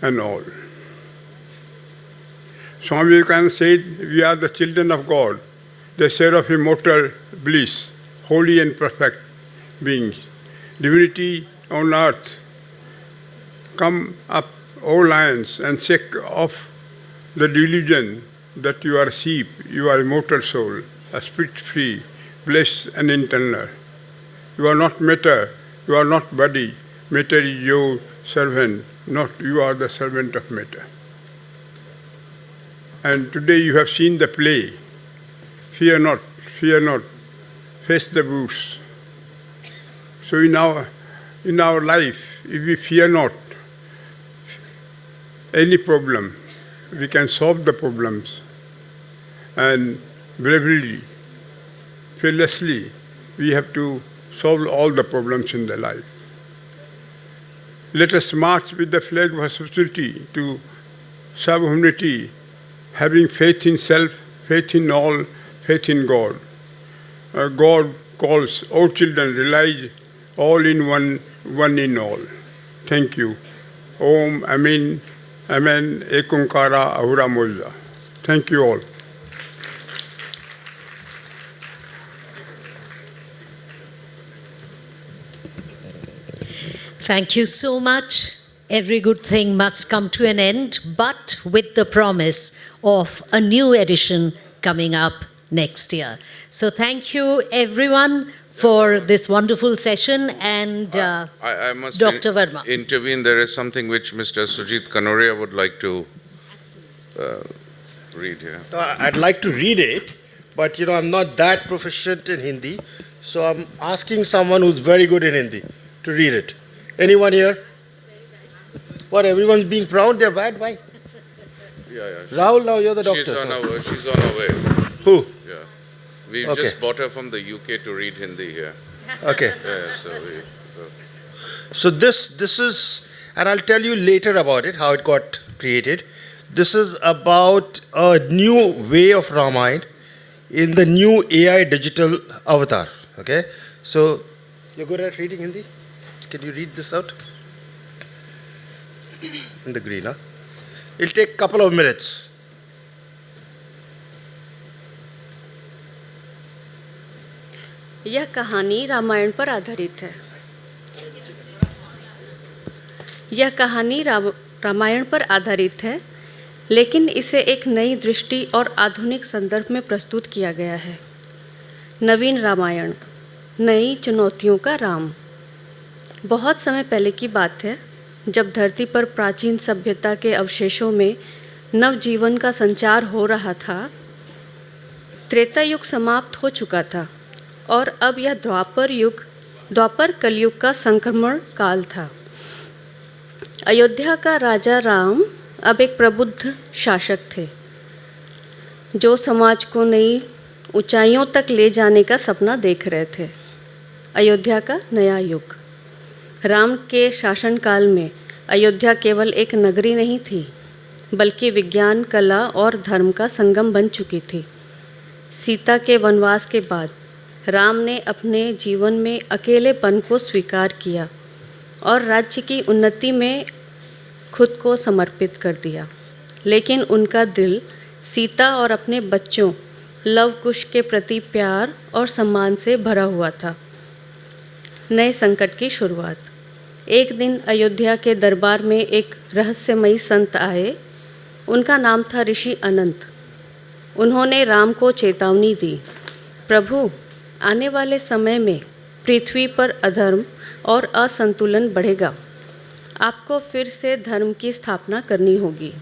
and all. Swami Vivekananda said, we are the children of God, the share of immortal bliss, holy and perfect beings. Divinity on earth, come up, O lions, and shake off the delusion that you are sheep, you are immortal soul, a spirit free, blessed and eternal. You are not matter, you are not body, matter is your servant, not you are the servant of matter. And today you have seen the play. Fear not, face the bruise. So in our life, if we fear not any problem, we can solve the problems. And bravely, fearlessly, we have to solve all the problems in the life. Let us march with the flag of society to serve humanity, having faith in self, faith in all, faith in God. God calls all children, realize all in one, one in all. Thank you. Om, Amen, Amen, Ek Onkara, Ahura Moja. Thank you all. Thank you so much. Every good thing must come to an end, but with the promise of a new edition coming up next year. So thank you everyone for this wonderful session, and I must Dr. Verma. intervene. There is something which Mr. Sujit Kanoria would like to read here. I'd like to read it, but I'm not that proficient in Hindi, so I'm asking someone who's very good in Hindi to read it. Anyone here? What, everyone's being proud? They're bad? Why? Yeah. Rahul, now you're the doctor. She's on her way. Who? Yeah. We've Okay. just brought her from the UK to read Hindi here. Okay. Yeah, so we... So this is and I'll tell you later about it, how it got created. This is about a new way of Ramayana in the new AI digital avatar. Okay, so you're good at reading Hindi? Can you read this out? In the green, huh? It'll take a couple of minutes. यह कहानी रामायण पर आधारित है। यह कहानी रामायण पर आधारित है, लेकिन इसे एक नई दृष्टि और आधुनिक संदर्भ में प्रस्तुत किया गया है। नवीन रामायण, नई चुनौतियों का राम। बहुत समय पहले की बात है, जब धरती पर प्राचीन सभ्यता के अवशेषों में नवजीवन का संचार हो रहा था। त्रेता युग समाप्त हो चुका था और अब यह द्वापर कलयुग का संक्रमण काल था। अयोध्या का राजा राम अब एक प्रबुद्ध शासक थे, जो समाज को नई ऊंचाइयों तक ले जाने का सपना देख रहे थे। अयोध्या का नया युग। राम के शासनकाल में अयोध्या केवल एक नगरी नहीं थी, बल्कि विज्ञान, कला और धर्म का संगम बन चुकी थी। सीता के वनवास के बाद राम ने अपने जीवन में अकेलेपन को स्वीकार किया और राज्य की उन्नति में खुद को समर्पित कर दिया। लेकिन उनका दिल सीता और अपने बच्चों लव कुश के प्रति प्यार और सम्मान से भरा हुआ था। नए संकट की शुरुआत। एक दिन अयोध्या के दरबार में एक रहस्यमयी संत आए। उनका नाम था ऋषि अनंत। उन्होंने राम को चेतावनी दी, प्रभु, आने वाले समय में पृथ्वी पर अधर्म और असंतुलन बढ़ेगा। आपको फिर से धर्म की स्थापना करनी होगी।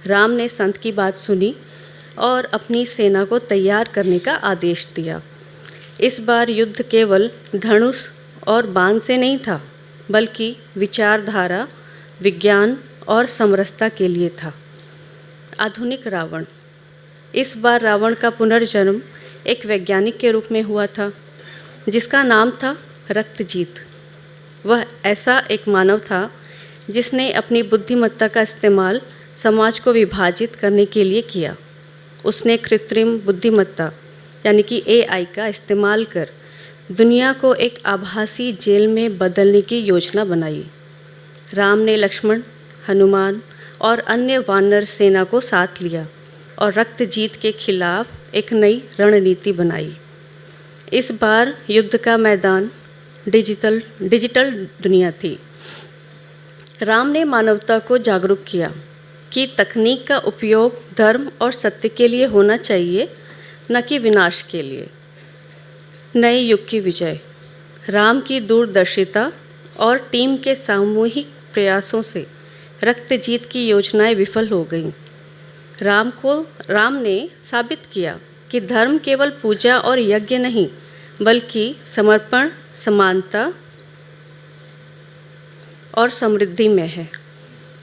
राम ने संत की बात सुनी और अपनी सेना को तैयार करने का आदेश दिया। इस बार युद्ध केवल धनुष और बाण से नहीं था, बल्कि विचारधारा, विज्ञान और समरसता के लिए था। आधुनिक रावण। इस बार रावण का पुनर्जन्म एक वैज्ञानिक के रूप में हुआ था, जिसका नाम था रक्तजीत। वह ऐसा एक मानव था जिसने अपनी बुद्धिमत्ता का इस्तेमाल समाज को विभाजित करने के लिए किया। उसने कृत्रिम बुद्धिमत्ता यानी कि AI का इस्तेमाल कर दुनिया को एक आभासी जेल में बदलने की योजना बनाई। राम ने लक्ष्मण, हनुमान और अन्य वानर सेना को साथ लिया और रक्तजीत के खिलाफ एक नई रणनीति बनाई। इस बार युद्ध का मैदान डिजिटल दुनिया थी। राम ने मानवता को जागरूक किया कि तकनीक का उपयोग धर्म और सत्य के लिए होना चाहिए, न कि विनाश के लिए। नए युग की विजय। राम की दूरदर्शिता और टीम के सामूहिक प्रयासों से रक्तजीत की योजनाएं विफल हो गईं। राम ने साबित किया कि धर्म केवल पूजा और यज्ञ नहीं, बल्कि समर्पण, समानता और समृद्धि में है।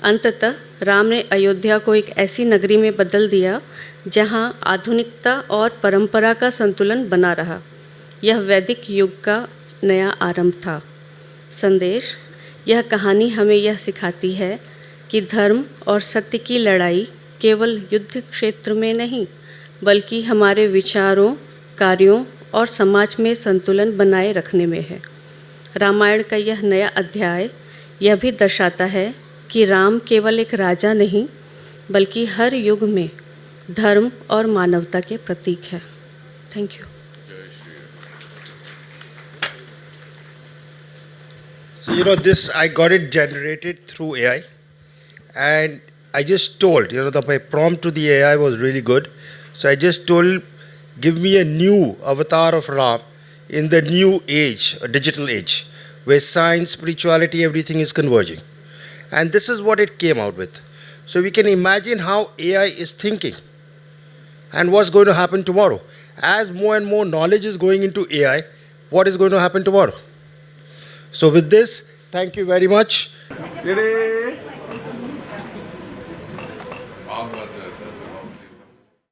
अंततः राम ने अयोध्या को एक ऐसी नगरी में बदल दिया जहां आधुनिकता और परंपरा का संतुलन बना रहा। यह वैदिक युग का नया आरंभ था। संदेश। यह कहानी हमें यह सिखाती है कि धर्म और सत्य की लड़ाई केवल युद्ध क्षेत्र में नहीं, बल्कि हमारे विचारों, कार्यों और समाज में संतुलन बनाए रखने में है। रामायण का यह नया अध्याय यह भी दर्शाता है कि राम केवल एक राजा नहीं, बल्कि हर युग में धर्म और मानवता के प्रतीक है। Thank you. So, this, I got it generated through AI, and I just told, my prompt to the AI was really good. So I just told, give me a new avatar of Ram in the new age, a digital age, where science, spirituality, everything is converging. And this is what it came out with. So we can imagine how AI is thinking and what's going to happen tomorrow. As more and more knowledge is going into AI, what is going to happen tomorrow? So with this, thank you very much.